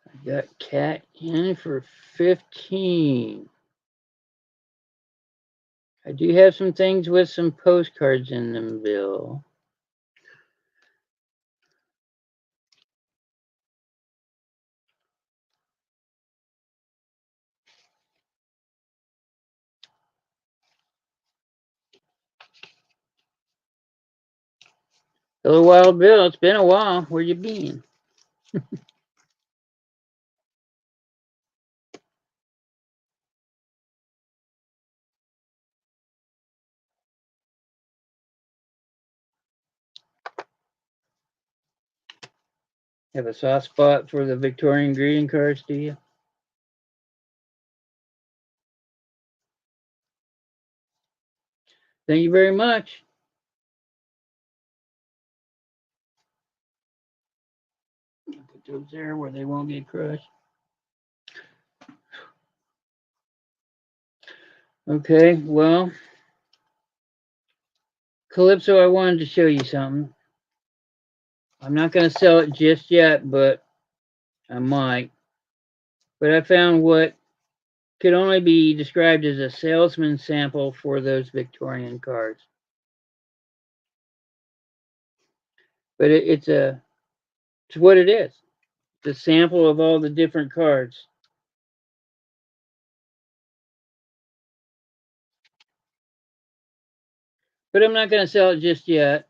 I got Cat in for 15. I do have some things with some postcards in them, Bill. Hello, Wild Bill. It's been a while. Where you been? Have a soft spot for the Victorian greeting cards, do you? Thank you very much. those there where they won't get crushed. Okay, well, Calypso, I wanted to show you something. I'm not going to sell it just yet, but I might. But I found what could only be described as a salesman sample for those Victorian cards. But it's what it is. It's a sample of all the different cards. But I'm not going to sell it just yet.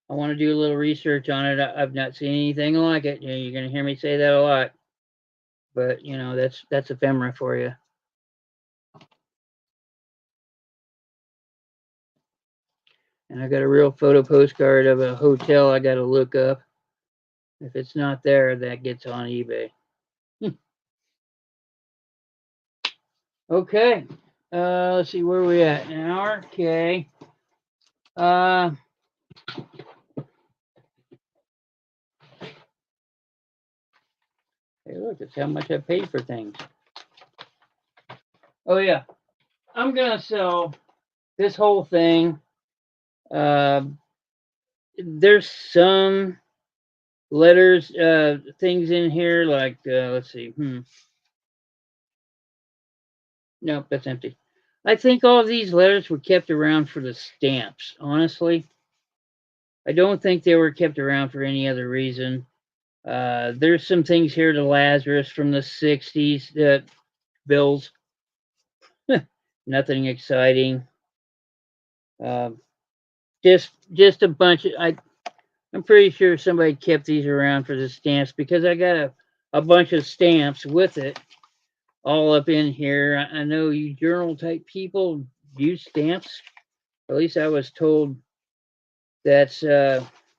I want to do a little research on it. I've not seen anything like it. You're going to hear me say that a lot. But that's ephemera for you. And I got a real photo postcard of a hotel I got to look up. If it's not there, that gets on eBay. Okay. Let's see where we at. An hour. Okay. Hey, look, it's how much I paid for things. Oh yeah, I'm gonna sell this whole thing. There's some letters, things in here like let's see. Nope, that's empty. I think all of these letters were kept around for the stamps. Honestly, I don't think they were kept around for any other reason. There's some things here to Lazarus from the '60s that bills. Nothing exciting. Um, just a bunch of I'm pretty sure somebody kept these around for the stamps because I got a bunch of stamps with it all up in here. I know you journal type people use stamps. At least I was told that's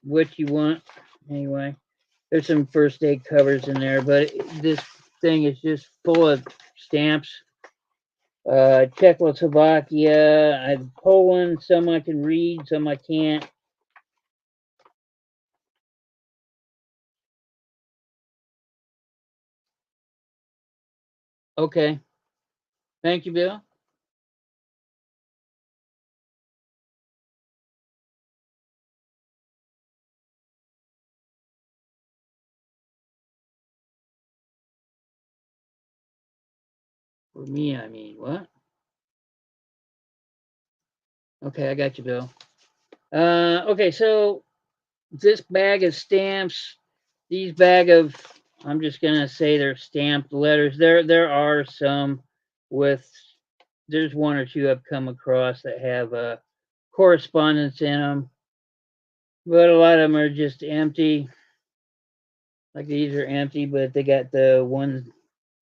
what you want. Anyway, there's some first aid covers in there, but this thing is just full of stamps. Czechoslovakia, Poland, some I can read, some I can't. Okay. Thank you, Bill. For me, I mean, what? Okay, I got you, Bill. Okay, so this bag of stamps, these bag of, I'm just gonna say they're stamped letters. There are some with, there's one or two I've come across that have correspondence in them, but a lot of them are just empty. Like these are empty, but they got the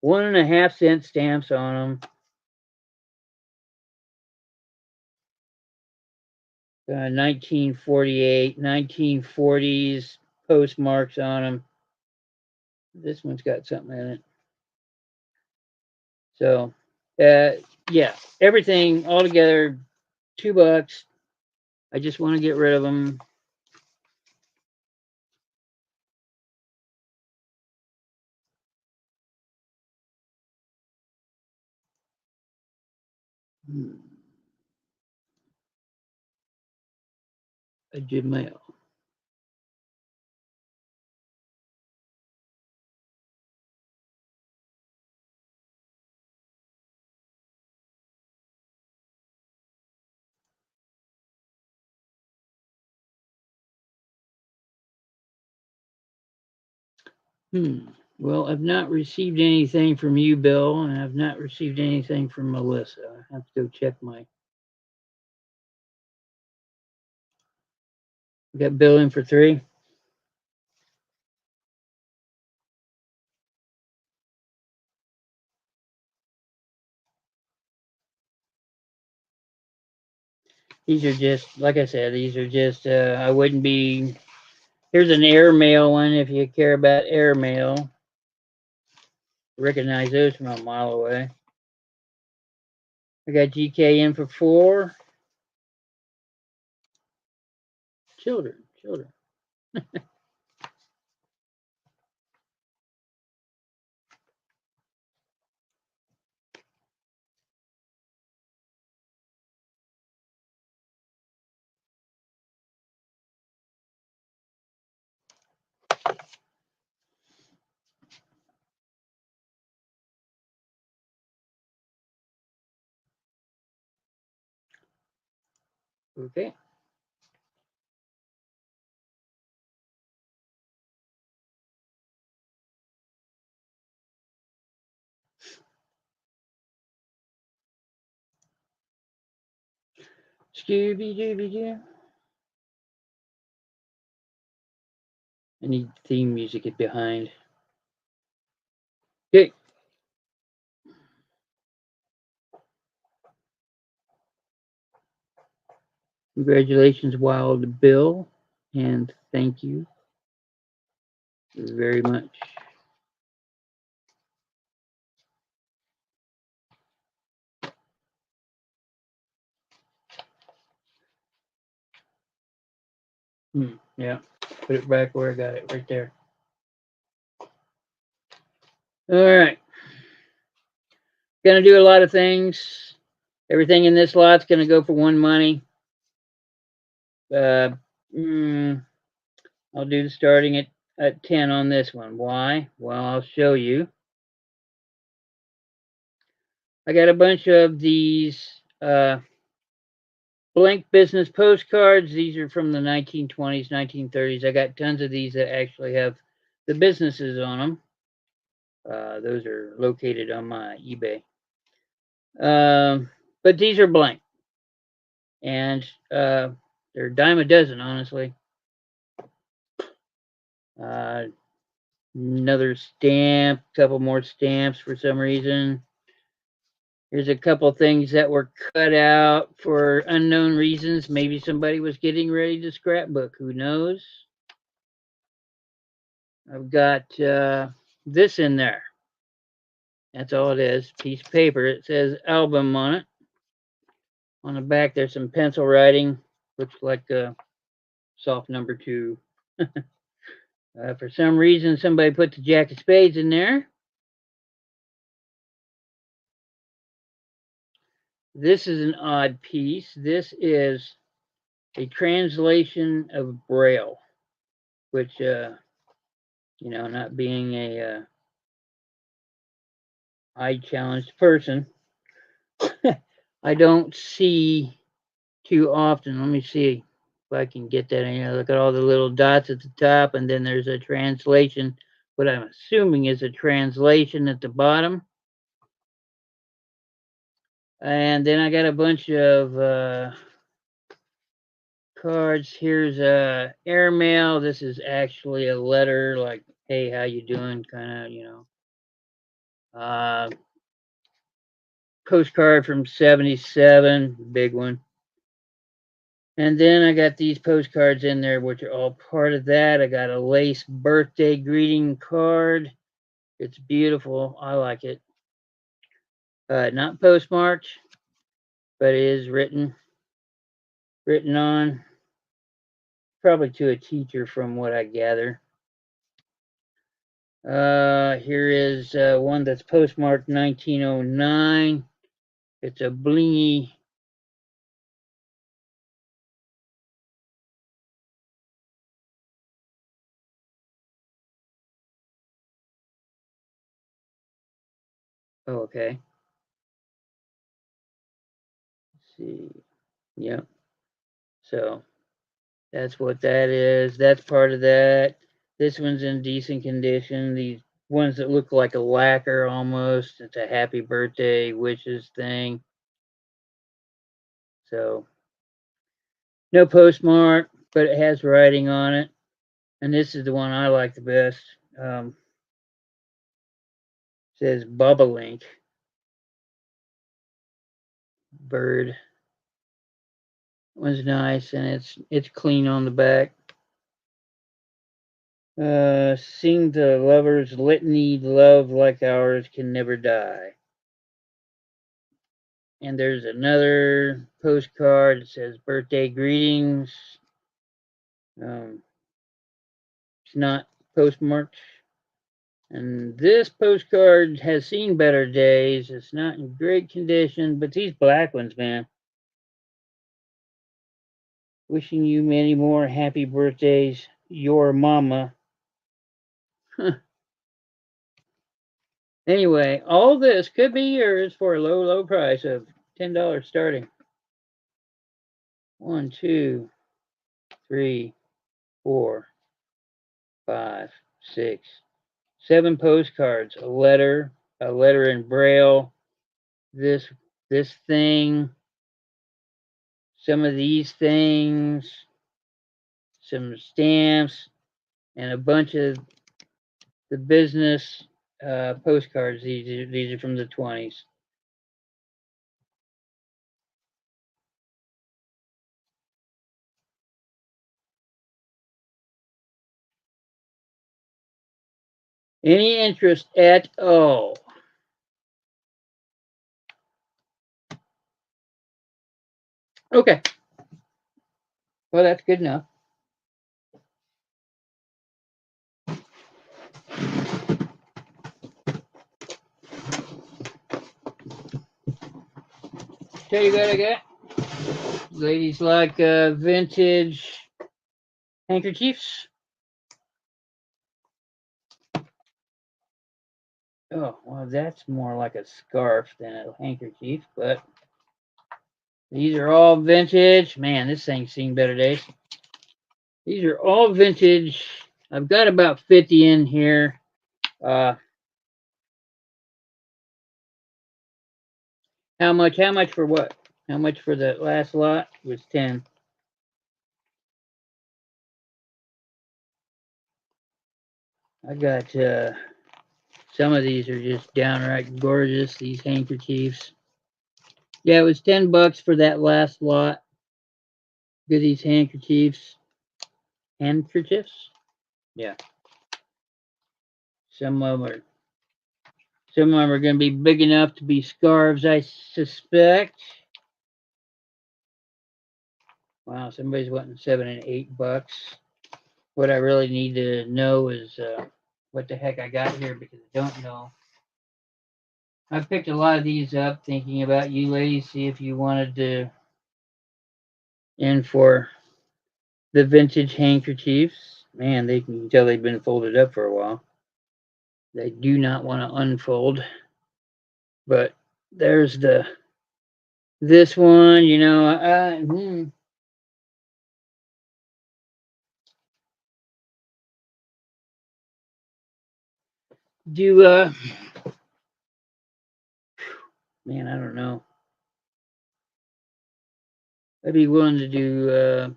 1.5 cent stamps on them. 1948, 1940s postmarks on them. This one's got something in it. So, yeah, everything all together, $2. I just want to get rid of them. I did mail. Well, I've not received anything from you, Bill, and I've not received anything from Melissa. I have to go check my. I got Bill in for 3. These are just, like I said, these are just, I wouldn't be. Here's an airmail one if you care about airmail. Recognize those from a mile away. I got GK in for 4. Children. Okay. Scooby Dooby Doo. I need theme music behind. Okay. Congratulations, Wild Bill, and thank you very much. Yeah, put it back where I got it, right there. All right. Gonna do a lot of things. Everything in this lot's gonna go for one money. Uh, mm, I'll do the starting at 10 on this one. Why? Well, I'll show you. I got a bunch of these blank business postcards. These are from the 1920s, 1930s. I got tons of these that actually have the businesses on them. Those are located on my eBay. But these are blank, and they're a dime a dozen, honestly. Uh, Another stamp, couple more stamps for some reason. Here's a couple things that were cut out for unknown reasons. Maybe somebody was getting ready to scrapbook. Who knows? I've got this in there. That's all it is. Piece of paper. It says album on it. On the back, there's some pencil writing. Looks like soft number 2. For some reason, somebody put the Jack of Spades in there. This is an odd piece. This is a translation of Braille, which, not being a eye-challenged person, I don't see too often. Let me see if I can get that in here. Look at all the little dots at the top, and then there's a translation, what I'm assuming is a translation at the bottom. And then I got a bunch of cards. Here's airmail. This is actually a letter, like, hey, how you doing, kind of, postcard from 77, big one. And then I got these postcards in there, which are all part of that. I got a lace birthday greeting card. It's beautiful. I like it. Not postmarked, but it is written on, probably to a teacher from what I gather. Here is one that's postmarked 1909. It's a blingy. Oh, okay. Let's see. Yep. So that's what that is. That's part of that. This one's in decent condition. These ones that look like a lacquer almost. It's a happy birthday wishes thing. So no postmark, but it has writing on it. And this is the one I like the best. Says Bobolink. Bird. One's nice, and it's clean on the back. Sing the lovers litany, love like ours can never die. And there's another postcard that says birthday greetings. It's not postmarked. And this postcard has seen better days. It's not in great condition, but these black ones, man. Wishing you many more happy birthdays, your mama. Anyway, all this could be yours for a low, low price of $10 starting. 1, 2, 3, 4, 5, 6, 7 postcards, a letter in braille, this thing, some of these things, some stamps, and a bunch of the business postcards. These are from the 20s. Any interest at all? Okay. Well, that's good enough. Tell you what I got. Ladies like vintage handkerchiefs. Oh, well, that's more like a scarf than a handkerchief, but these are all vintage. Man, this thing's seen better days. These are all vintage. I've got about 50 in here. How much? How much for what? How much for the last lot? It was 10. I got some of these are just downright gorgeous. These handkerchiefs. Yeah, it was $10 for that last lot. Look at these handkerchiefs. Handkerchiefs? Yeah. Some of them are going to be big enough to be scarves, I suspect. Wow, somebody's wanting $7 and $8. What I really need to know is what the heck I got here, because I don't know. I picked a lot of these up thinking about you ladies, see if you wanted to in for the vintage handkerchiefs. Man, they can tell they've been folded up for a while. They do not want to unfold. But there's this one, you know, do man, I don't know. I'd be willing to do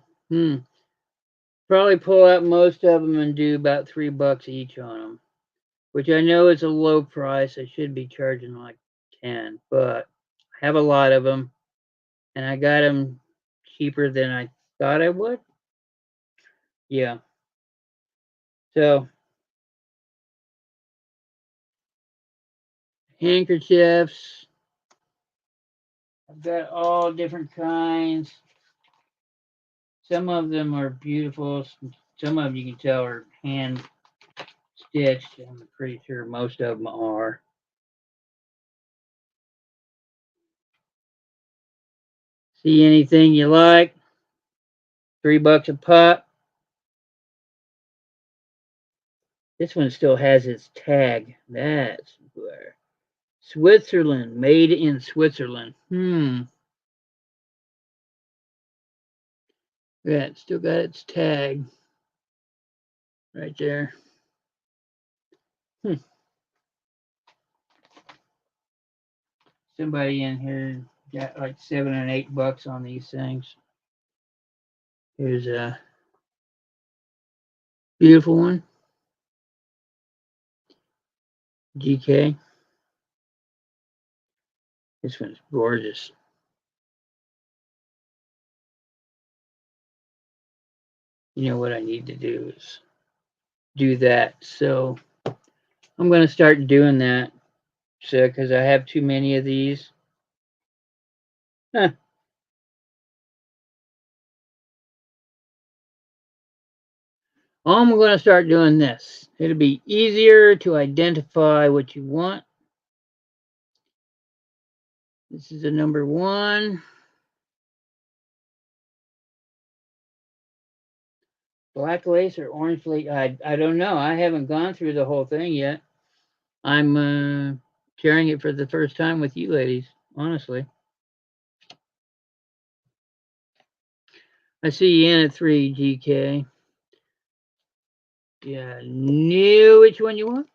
probably pull out most of them and do about $3 each on them, which I know is a low price. I should be charging like 10, but I have a lot of them, and I got them cheaper than I thought I would. Yeah. So handkerchiefs, I've got all different kinds. Some of them are beautiful. Some of them you can tell are hand stitched. I'm pretty sure most of them are. See anything you like? $3 a pop. This one still has its tag. That's where. Switzerland, made in Switzerland. Yeah, it's still got its tag right there. Somebody in here got like $7 and $8 on these things. Here's a beautiful one. GK. This one's gorgeous. You know what I need to do is do that. So I'm going to start doing that. So, because I have too many of these. Huh. I'm going to start doing this. It'll be easier to identify what you want. This is a number 1. Black lace or orange lace? I don't know. I haven't gone through the whole thing yet. I'm sharing it for the first time with you ladies, honestly. I see you in at 3, GK. Yeah, knew which one you want?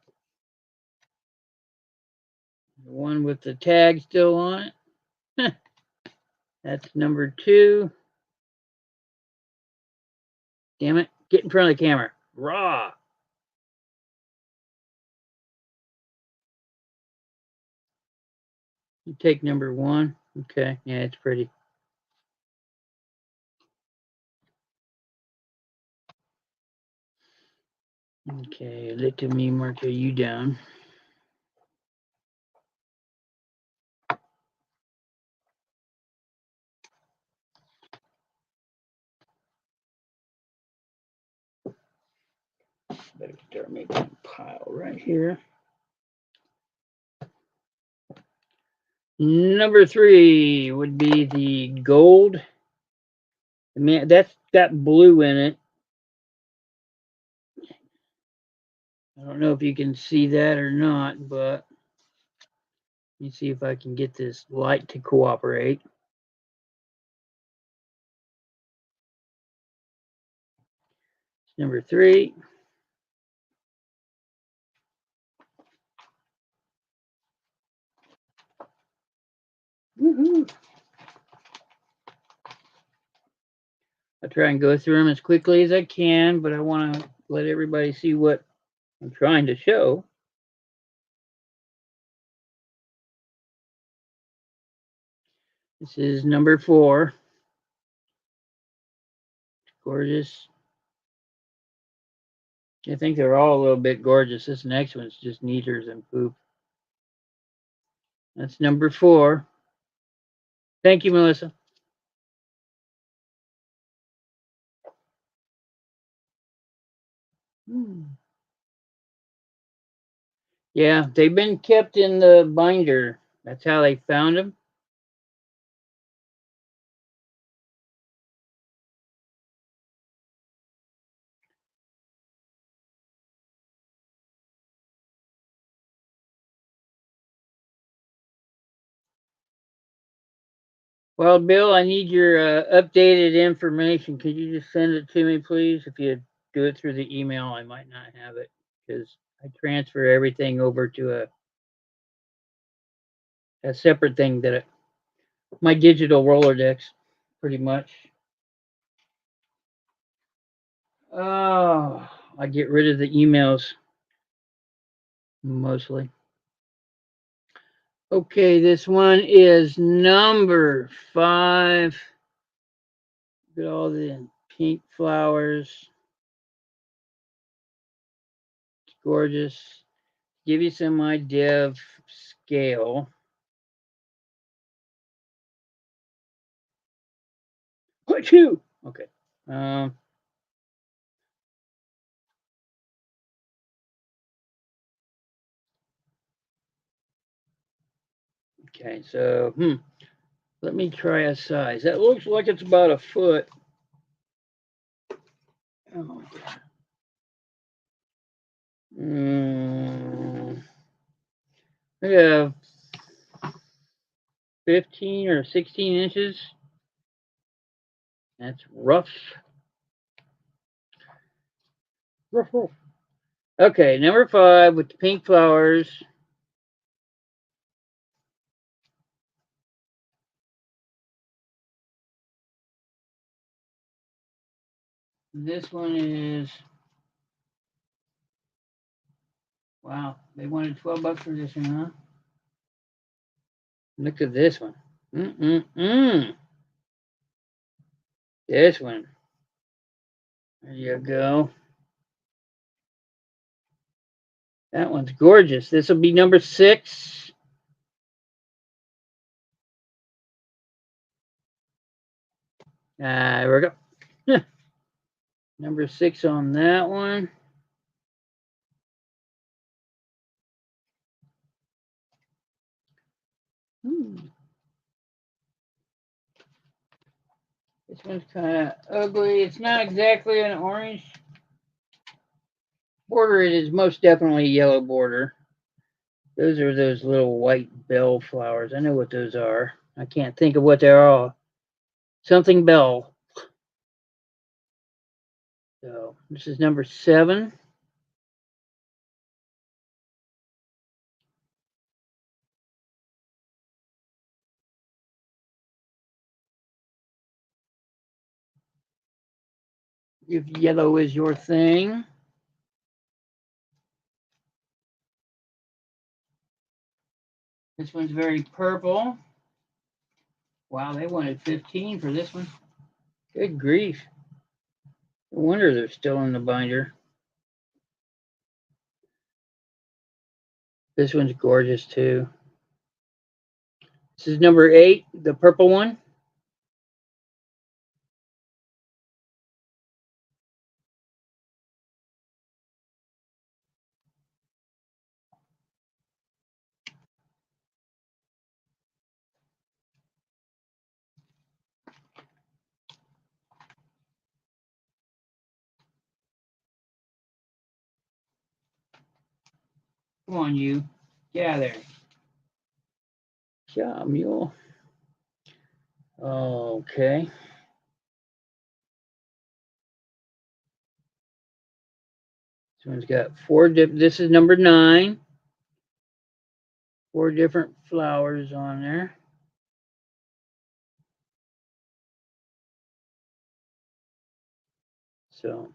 The one with the tag still on it. That's number 2. Damn it. Get in front of the camera. Raw. You take number 1. Okay. Yeah, it's pretty. Okay, let me mark you down. Better start making a pile right here. Number 3 would be the gold. Man, that's got blue in it. I don't know if you can see that or not, but let me see if I can get this light to cooperate. Number 3. Woohoo! I try and go through them as quickly as I can, but I want to let everybody see what I'm trying to show. This is number 4. Gorgeous. I think they're all a little bit gorgeous. This next one's just neater than poop. That's number 4. Thank you, Melissa. Yeah, they've been kept in the binder. That's how they found them. Well, Bill, I need your updated information. Could you just send it to me, please? If you do it through the email, I might not have it because I transfer everything over to a separate thing that my digital Rolodex, pretty much. Oh, I get rid of the emails mostly. Okay, this one is number 5. Look at all the pink flowers. It's gorgeous. Give you some idea of scale. What you? Okay. Okay, so let me try a size. That looks like it's about a foot. Oh, I have 15 or 16 inches. That's rough. Rough. Okay, number 5 with the pink flowers. This one is, wow, they wanted $12 for this one, huh? Look at this one. This one. There you go. That one's gorgeous. This will be number 6. There we go. Number 6 on that one. This one's kind of ugly. It's not exactly an orange border. It is most definitely a yellow border. Those are those little white bell flowers. I know what those are. I can't think of what they are. Something bell. This is number 7. If yellow is your thing. This one's very purple. Wow, they wanted 15 for this one. Good grief. No wonder they're still in the binder. This one's gorgeous too. This is number 8, the purple one. Come on, you. Get out of there. Yeah, mule. Okay. This one's got 4 this is number 9. 4 different flowers on there. So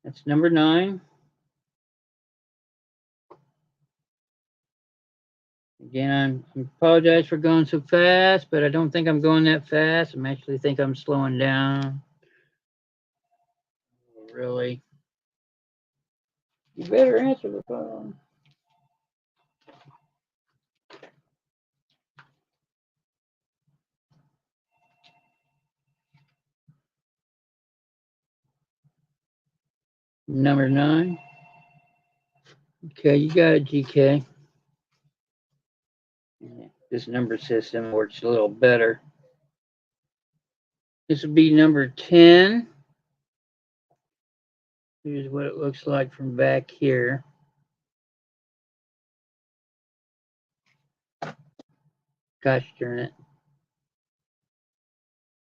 that's number 9. Again, I apologize for going so fast, but I don't think I'm going that fast. I actually think I'm slowing down. Really? You better answer the phone. Number 9. Okay, you got it, GK. This number system works a little better. This would be number 10. Here's what it looks like from back here. Gosh darn it.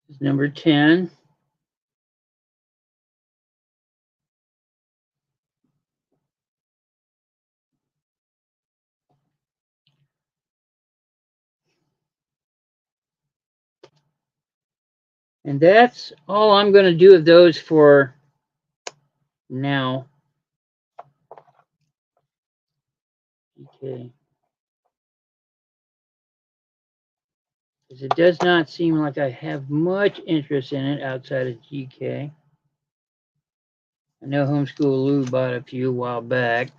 This is number 10. And that's all I'm going to do of those for now. Okay. Because it does not seem like I have much interest in it outside of GK. I know Homeschool Lou bought a few a while back.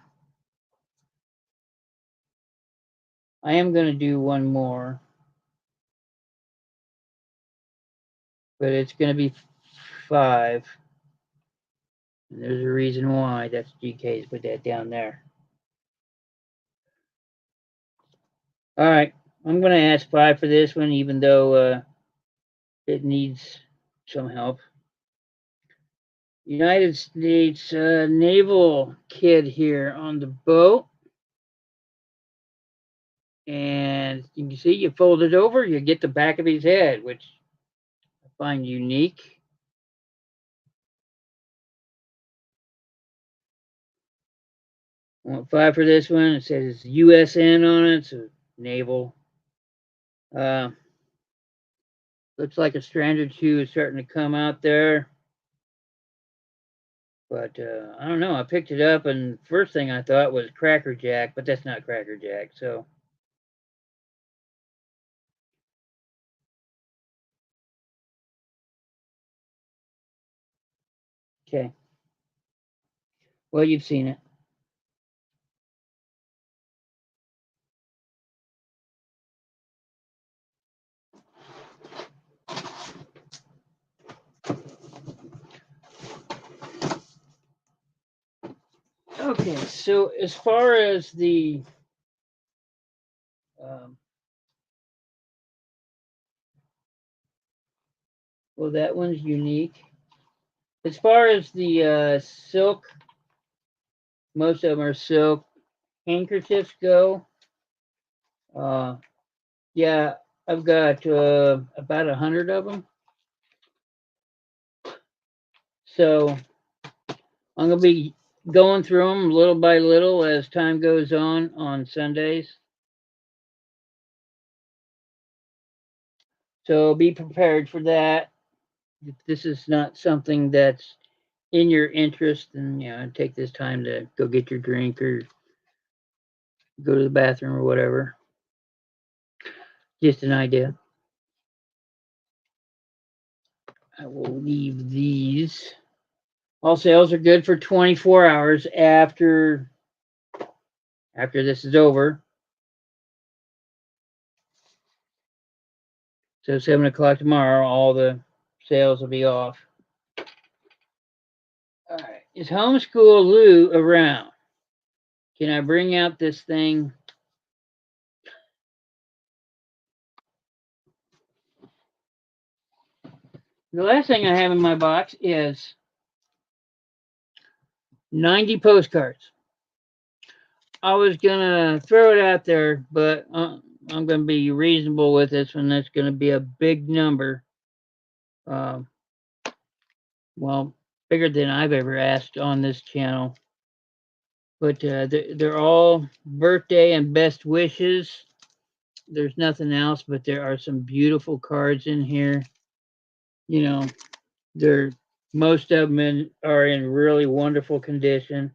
I am going to do one more. But it's going to be 5. And there's a reason why. That's GK's put that down there. All right. I'm going to ask 5 for this one, even though it needs some help. United States naval kid here on the boat. And you can see you fold it over, you get the back of his head, which I find unique. I want 5 for this one. It says USN on it, so naval. Looks like a strand or two is starting to come out there. But I don't know. I picked it up, and first thing I thought was Cracker Jack, but that's not Cracker Jack. So okay. Well, you've seen it. Okay, so as far as the well, that one's unique. As far as the silk, most of them are silk handkerchiefs go. Yeah, I've got about 100 of them. So I'm gonna be going through them little by little as time goes on Sundays. So be prepared for that. If this is not something that's in your interest, then take this time to go get your drink or go to the bathroom or whatever. Just an idea. I will leave these. All sales are good for 24 hours after this is over. So 7 o'clock tomorrow, all the sales will be off. All right. Is Homeschool Lou around? Can I bring out this thing? The last thing I have in my box is 90 postcards. I was gonna throw it out there, but I'm gonna be reasonable with this one. That's gonna be a big number. Um, well, bigger than I've ever asked on this channel. But they're all birthday and best wishes. There's nothing else, but there are some beautiful cards in here. You know, they're most of them are in really wonderful condition.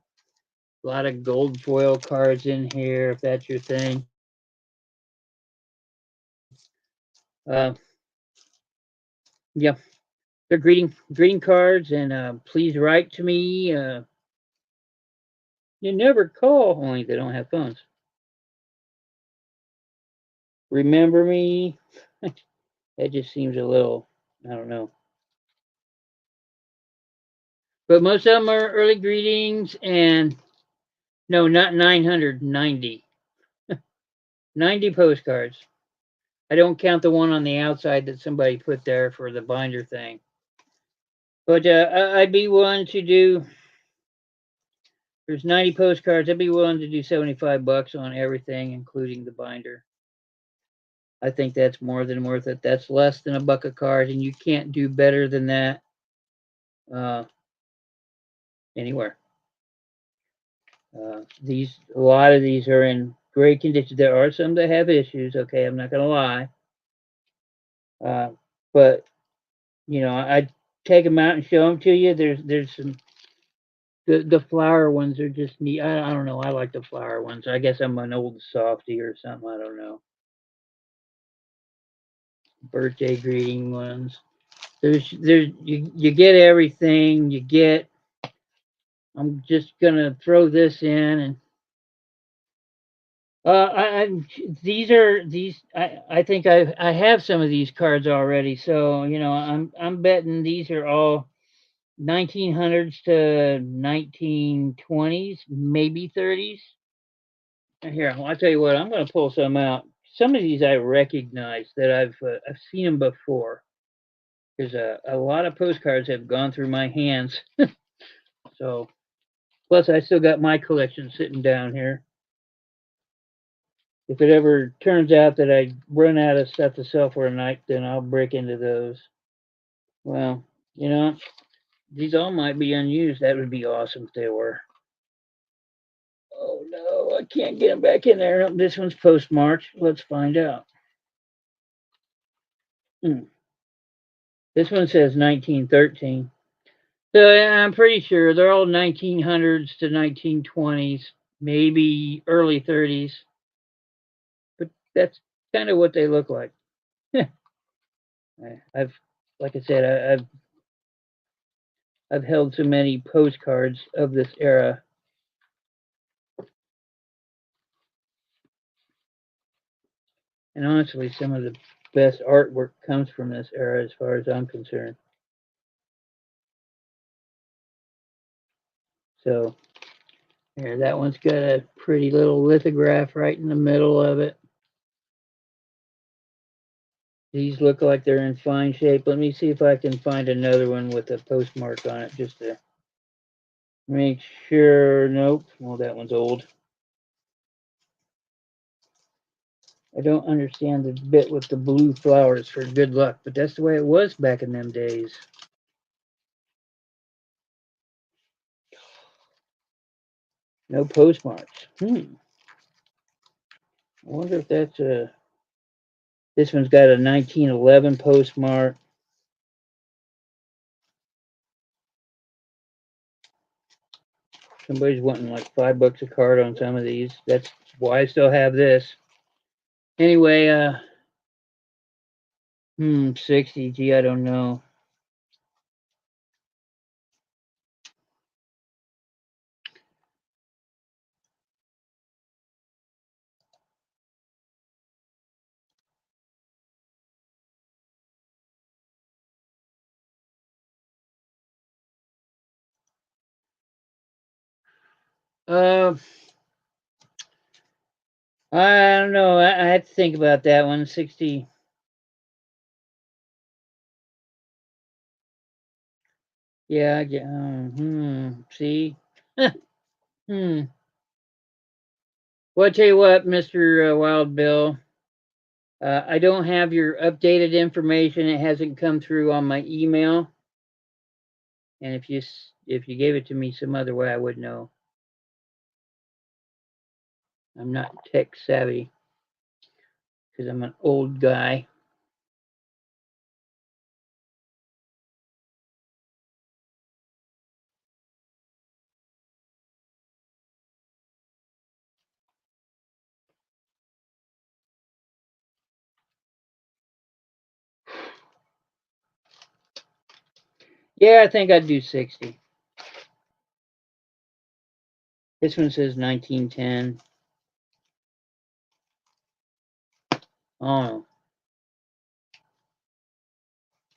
A lot of gold foil cards in here, if that's your thing. Uh, yeah, they're greeting cards, and please write to me. You never call, only they don't have phones. Remember me. That just seems a little, I don't know. But most of them are early greetings, and no, not 990. 90 postcards. I don't count the one on the outside that somebody put there for the binder thing. But I'd be willing to do. There's 90 postcards. I'd be willing to do $75 on everything, including the binder. I think that's more than worth it. That's less than a buck of cards, and you can't do better than that uh, anywhere. A lot of these are in great condition. There are some that have issues. Okay, I'm not gonna lie, but I take them out and show them to you. There's some the flower ones are just neat. I don't know. I like the flower ones. I guess I'm an old softy or something. I don't know. Birthday greeting ones. There's you get everything. You get. I'm just gonna throw this in and I think I have some of these cards already. So I'm betting these are all 1900s to 1920s, maybe 30s. Here, I'll tell you what. I'm going to pull some out. Some of these I recognize that I've seen them before. Because a lot of postcards have gone through my hands. So plus I still got my collection sitting down here. If it ever turns out that I run out of stuff to sell for a night, then I'll break into those. Well, these all might be unused. That would be awesome if they were. Oh no, I can't get them back in there. No, this one's postmarked. Let's find out. Hmm. This one says 1913. So yeah, I'm pretty sure they're all 1900s to 1920s, maybe early 30s. But that's kind of what they look like. I've, like I said, I've held so many postcards of this era. And honestly, some of the best artwork comes from this era as far as I'm concerned. So, here, that one's got a pretty little lithograph right in the middle of it. These look like they're in fine shape. Let me see if I can find another one with a postmark on it just to make sure. Nope. Well, that one's old. I don't understand the bit with the blue flowers for good luck, but that's the way it was back in them days. No postmarks. I wonder if that's a. This one's got a 1911 postmark. Somebody's wanting like $5 a card on some of these. That's why I still have this. Anyway, 60. Gee, I don't know. Uh, I don't know. I had to think about that one. 60. Yeah, I get. See. hmm. Well, I tell you what, Mister Wild Bill. I don't have your updated information. It hasn't come through on my email. And if you gave it to me some other way, I would know. I'm not tech savvy because I'm an old guy. Yeah, I think I'd do 60. This one says 1910. Oh,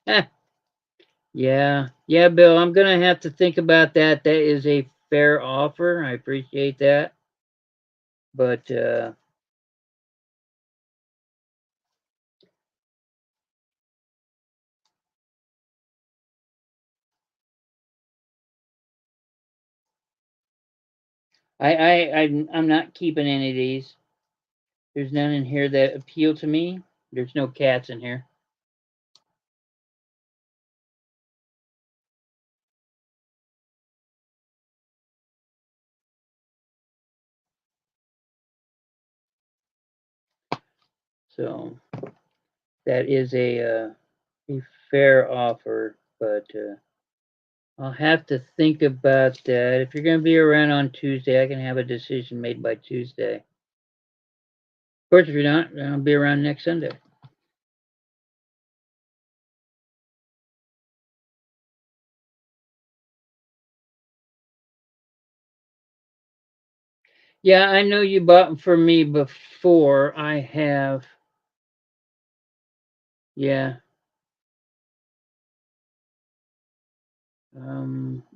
eh, yeah, Bill. I'm gonna have to think about that. That is a fair offer. I appreciate that, but I'm not keeping any of these. There's none in here that appeal to me. There's no cats in here. So that is a fair offer, but I'll have to think about that. If you're going to be around on Tuesday, I can have a decision made by Tuesday. Of course, if you're not, then I'll be around next Sunday. Yeah, I know you bought them for me before. I have. Yeah.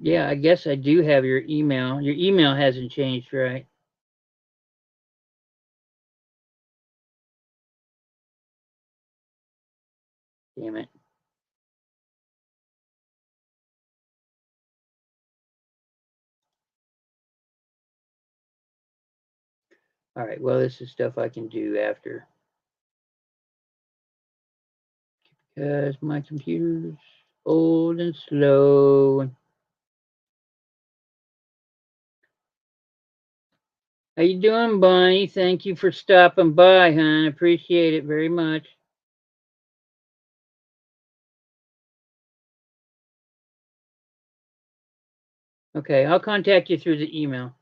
Yeah, I guess I do have your email. Your email hasn't changed, right? Damn it. All right. Well, this is stuff I can do after because my computer's old and slow. How you doing, Bonnie? Thank you for stopping by, hon. Appreciate it very much. Okay, I'll contact you through the email.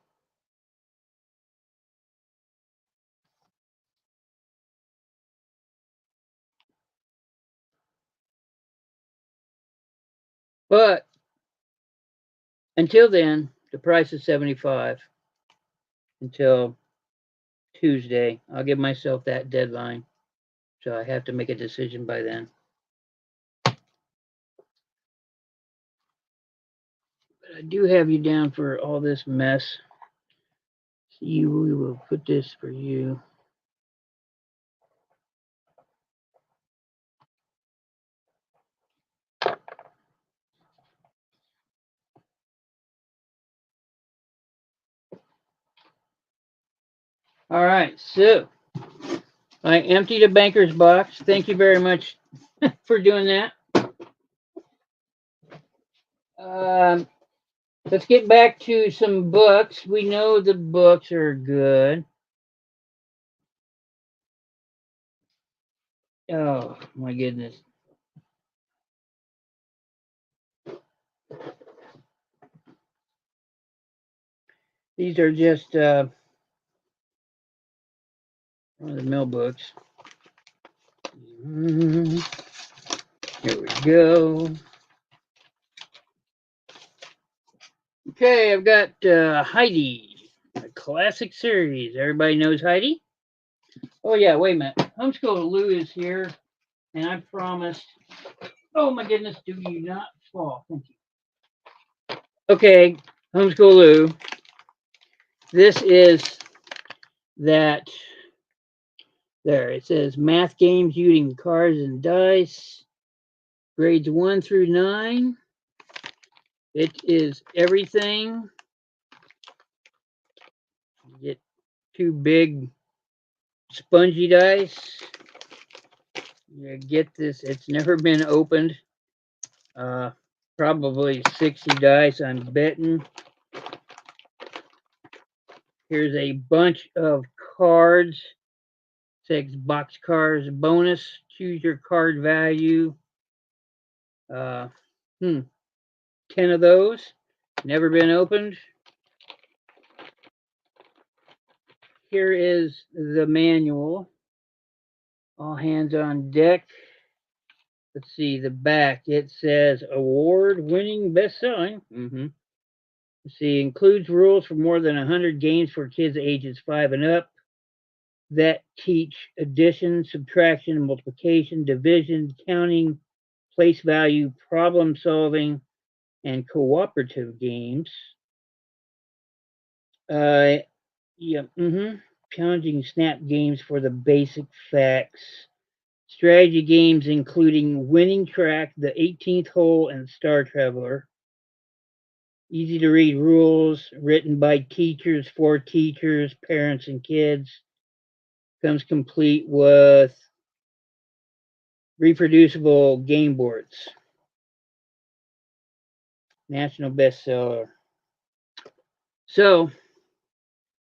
But until then, the price is 75 until Tuesday. I'll give myself that deadline. So I have to make a decision by then. But I do have you down for all this mess. We will put this for you. All right, so I emptied a banker's box. Thank you very much for doing that. Um, Let's get back to some books. We know the books are good. Oh my goodness. These are just one of the mill books. Here we go. Okay, I've got Heidi, a classic series. Everybody knows Heidi? Oh, yeah, wait a minute. Homeschool Lou is here, and I promised. Oh, my goodness, do you not fall? Thank you. Okay, Homeschool Lou. This is that. There, it says math games using cards and dice, grades 1 through 9. It is everything. You get 2 big spongy dice. You get this, it's never been opened. Probably 60 dice, I'm betting. Here's a bunch of cards. 6 box cards bonus. Choose your card value. 10 of those. Never been opened. Here is the manual. All hands on deck. Let's see the back. It says award-winning best-selling. Let's see, includes rules for more than 100 games for kids ages 5 and up that teach addition, subtraction, multiplication, division, counting, place value, problem solving, and cooperative games. Challenging snap games for the basic facts. Strategy games including Winning Track, The 18th Hole, and Star Traveler. Easy to read rules, written by teachers, for teachers, parents, and kids. Comes complete with reproducible game boards. National bestseller. So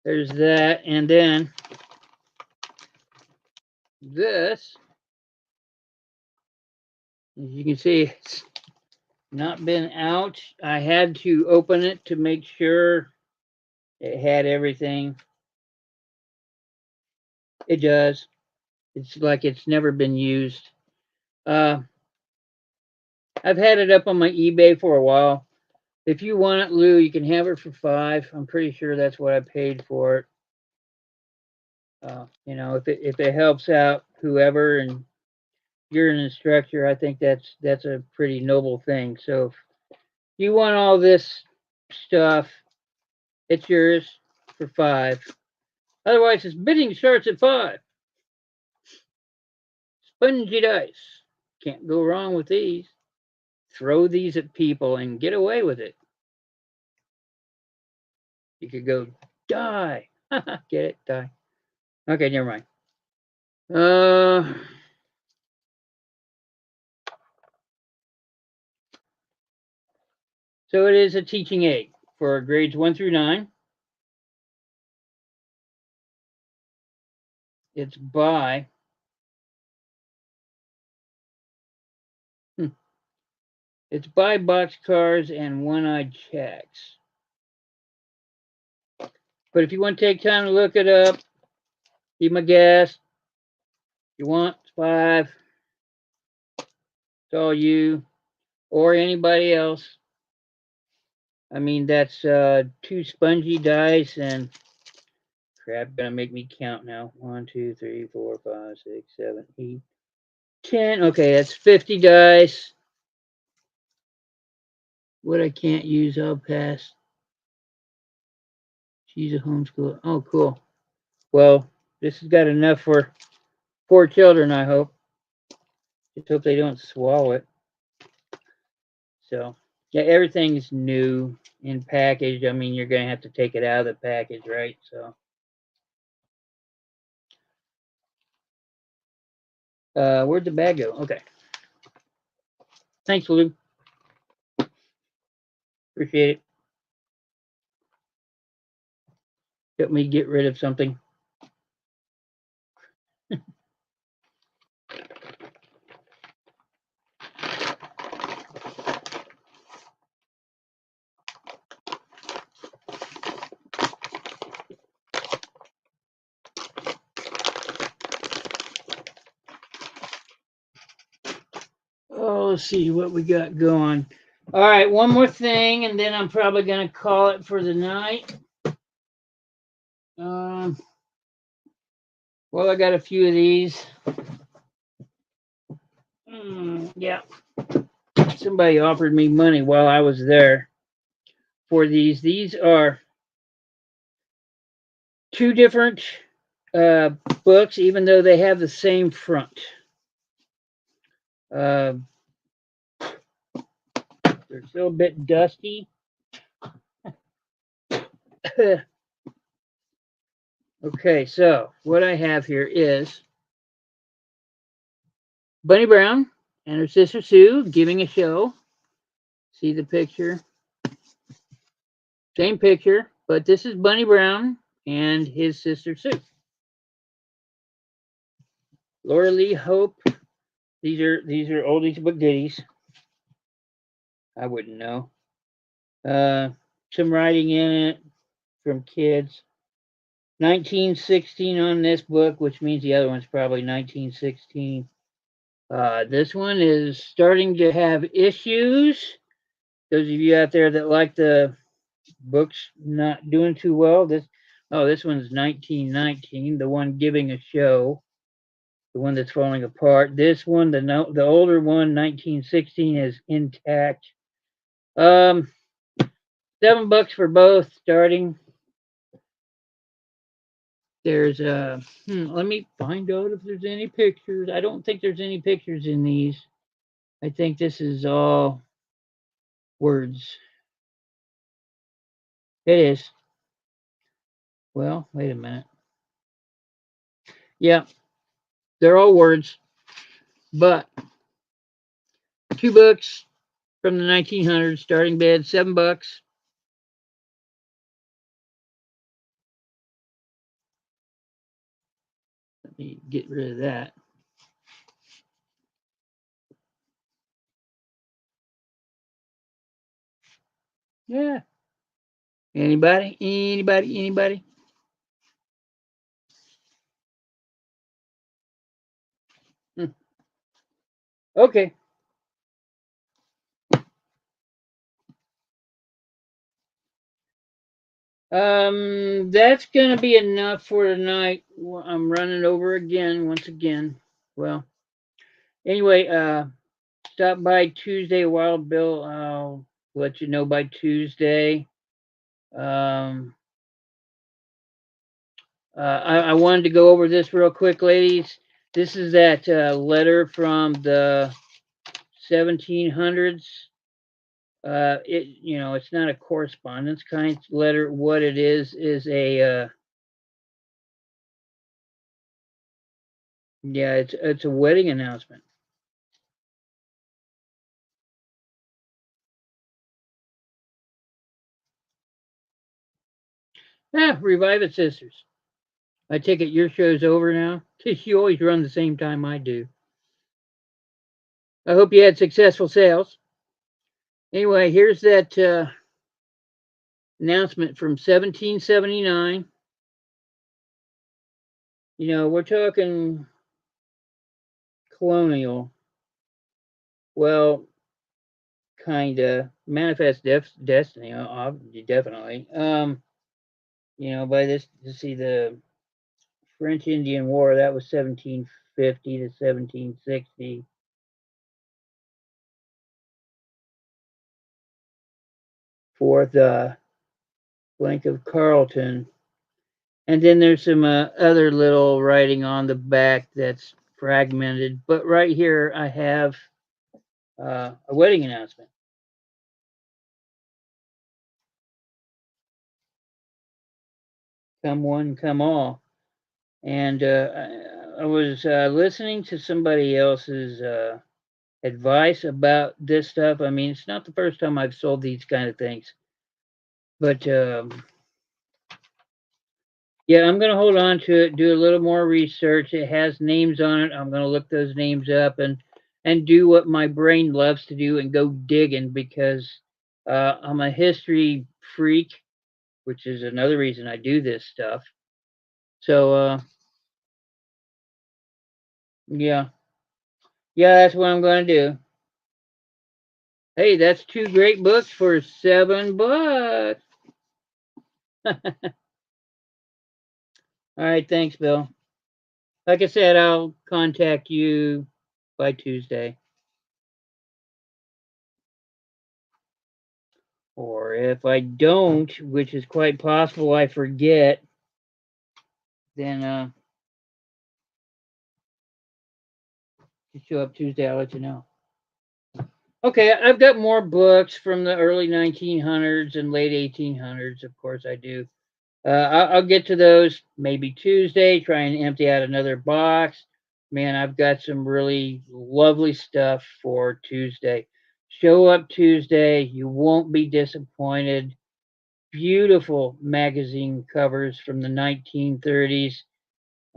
there's that, and then this, as you can see, it's not been out. I had to open it to make sure it had everything. It does. It's like it's never been used. I've had it up on my eBay for a while. If you want it, Lou, you can have it for $5. I'm pretty sure that's what I paid for it. If it helps out whoever and you're an instructor, I think that's a pretty noble thing. So if you want all this stuff, it's yours for $5. Otherwise, its bidding starts at $5. Spongy dice. Can't go wrong with these. Throw these at people and get away with it. You could go die. Get it? Die. Okay, never mind. So it is a teaching aid for grades 1 through 9. It's by it's by Boxcars and One-Eyed Checks. But if you want to take time to look it up, be my guest. If you want, it's $5. It's all you or anybody else. I mean, that's 2 spongy dice and crap, gonna make me count now. 1, 2, 3, 4, 5, 6, 7, 8, 10. Okay, that's 50 dice. What I can't use, I'll pass. She's a homeschooler. Oh, cool. Well, this has got enough for 4 children, I hope. Just hope they don't swallow it. So, yeah, everything's new in package. I mean, you're going to have to take it out of the package, right? So, where'd the bag go? Okay. Thanks, Lou. Appreciate it. Help me get rid of something. Oh, let's see what we got going. All right, one more thing, and then I'm probably going to call it for the night. Um, well, I got a few of these. Yeah. Somebody offered me money while I was there for these. These are two different uh, books, even though they have the same front. Uh, they're still a bit dusty. Okay, so what I have here is Bunny Brown and her sister Sue giving a show. See the picture? Same picture, but this is Bunny Brown and his sister Sue. Laura Lee Hope. These are oldies but goodies. I wouldn't know. Some writing in it from kids. 1916 on this book, which means the other one's probably 1916. This one is starting to have issues. Those of you out there that like the books not doing too well, this one's 1919, the one giving a show, the one that's falling apart. This one, the older one, 1916, is intact. $7 for both starting. There's let me find out if there's any pictures. I don't think there's any pictures in these. I think this is all words. It is. Well, wait a minute. Yeah, they're all words, but two books from the 1900s, starting bid, $7. Let me get rid of that. Yeah. Anybody? Anybody? Anybody? Hmm. Okay. That's gonna be enough for tonight. I'm running over again, once again. Well, anyway, stop by Tuesday, Wild Bill. I'll let you know by Tuesday. Um, I wanted to go over this real quick, ladies. This is that letter from the 1700s. It's not a correspondence kind of letter. What it is a yeah, it's a wedding announcement. Yeah, Revive It Sisters. I take it your show's over now. You always run the same time I do. I hope you had successful sales. Anyway, here's that announcement from 1779. We're talking colonial. Well, kind of manifest destiny, definitely. By this to see the French Indian War, that was 1750 to 1760. For the blank of Carlton. And then there's some other little writing on the back that's fragmented. But right here I have a wedding announcement. Come one, come all. And I was listening to somebody else's advice about this stuff. I mean, it's not the first time I've sold these kind of things, but Yeah, I'm gonna hold on to it, do a little more research. It has names on it. I'm gonna look those names up and do what my brain loves to do and go digging because I'm a history freak, which is another reason I do this stuff. So yeah, yeah, that's what I'm gonna do. Hey, that's two great books for $7. All right, thanks, Bill. Like I said, I'll contact you by Tuesday. Or if I don't, which is quite possible I forget, then you show up Tuesday, I'll let you know. Okay, I've got more books from the early 1900s and late 1800s. Of course, I do. I'll get to those maybe Tuesday. Try and empty out another box. Man, I've got some really lovely stuff for Tuesday. Show up Tuesday. You won't be disappointed. Beautiful magazine covers from the 1930s.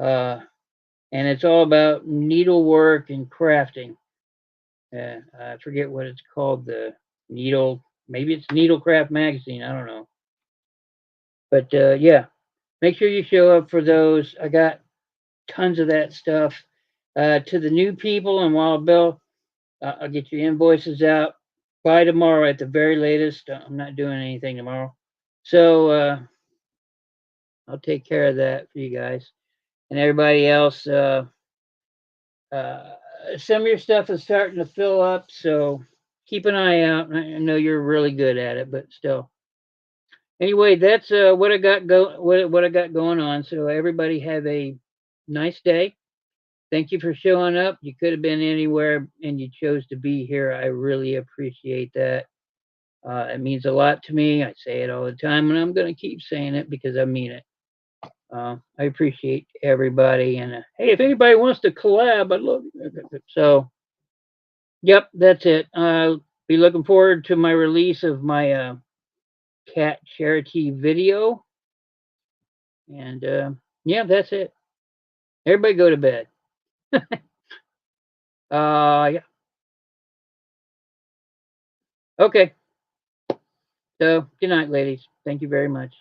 Uh, and it's all about needlework and crafting. I forget what it's called. The needle, maybe it's Needlecraft Magazine. I don't know. But yeah, make sure you show up for those. I got tons of that stuff. To the new people and Wild Bill, I'll get your invoices out by tomorrow at the very latest. I'm not doing anything tomorrow. So I'll take care of that for you guys. And everybody else, uh, some of your stuff is starting to fill up. So keep an eye out. I know you're really good at it, but still. Anyway, that's what I got going on. So everybody have a nice day. Thank you for showing up. You could have been anywhere and you chose to be here. I really appreciate that. It means a lot to me. I say it all the time, and I'm going to keep saying it because I mean it. I appreciate everybody. And hey, if anybody wants to collab, I'd love it. So, yep, that's it. I'll be looking forward to my release of my cat charity video. And yeah, that's it. Everybody go to bed. Yeah. Okay. So, good night, ladies. Thank you very much.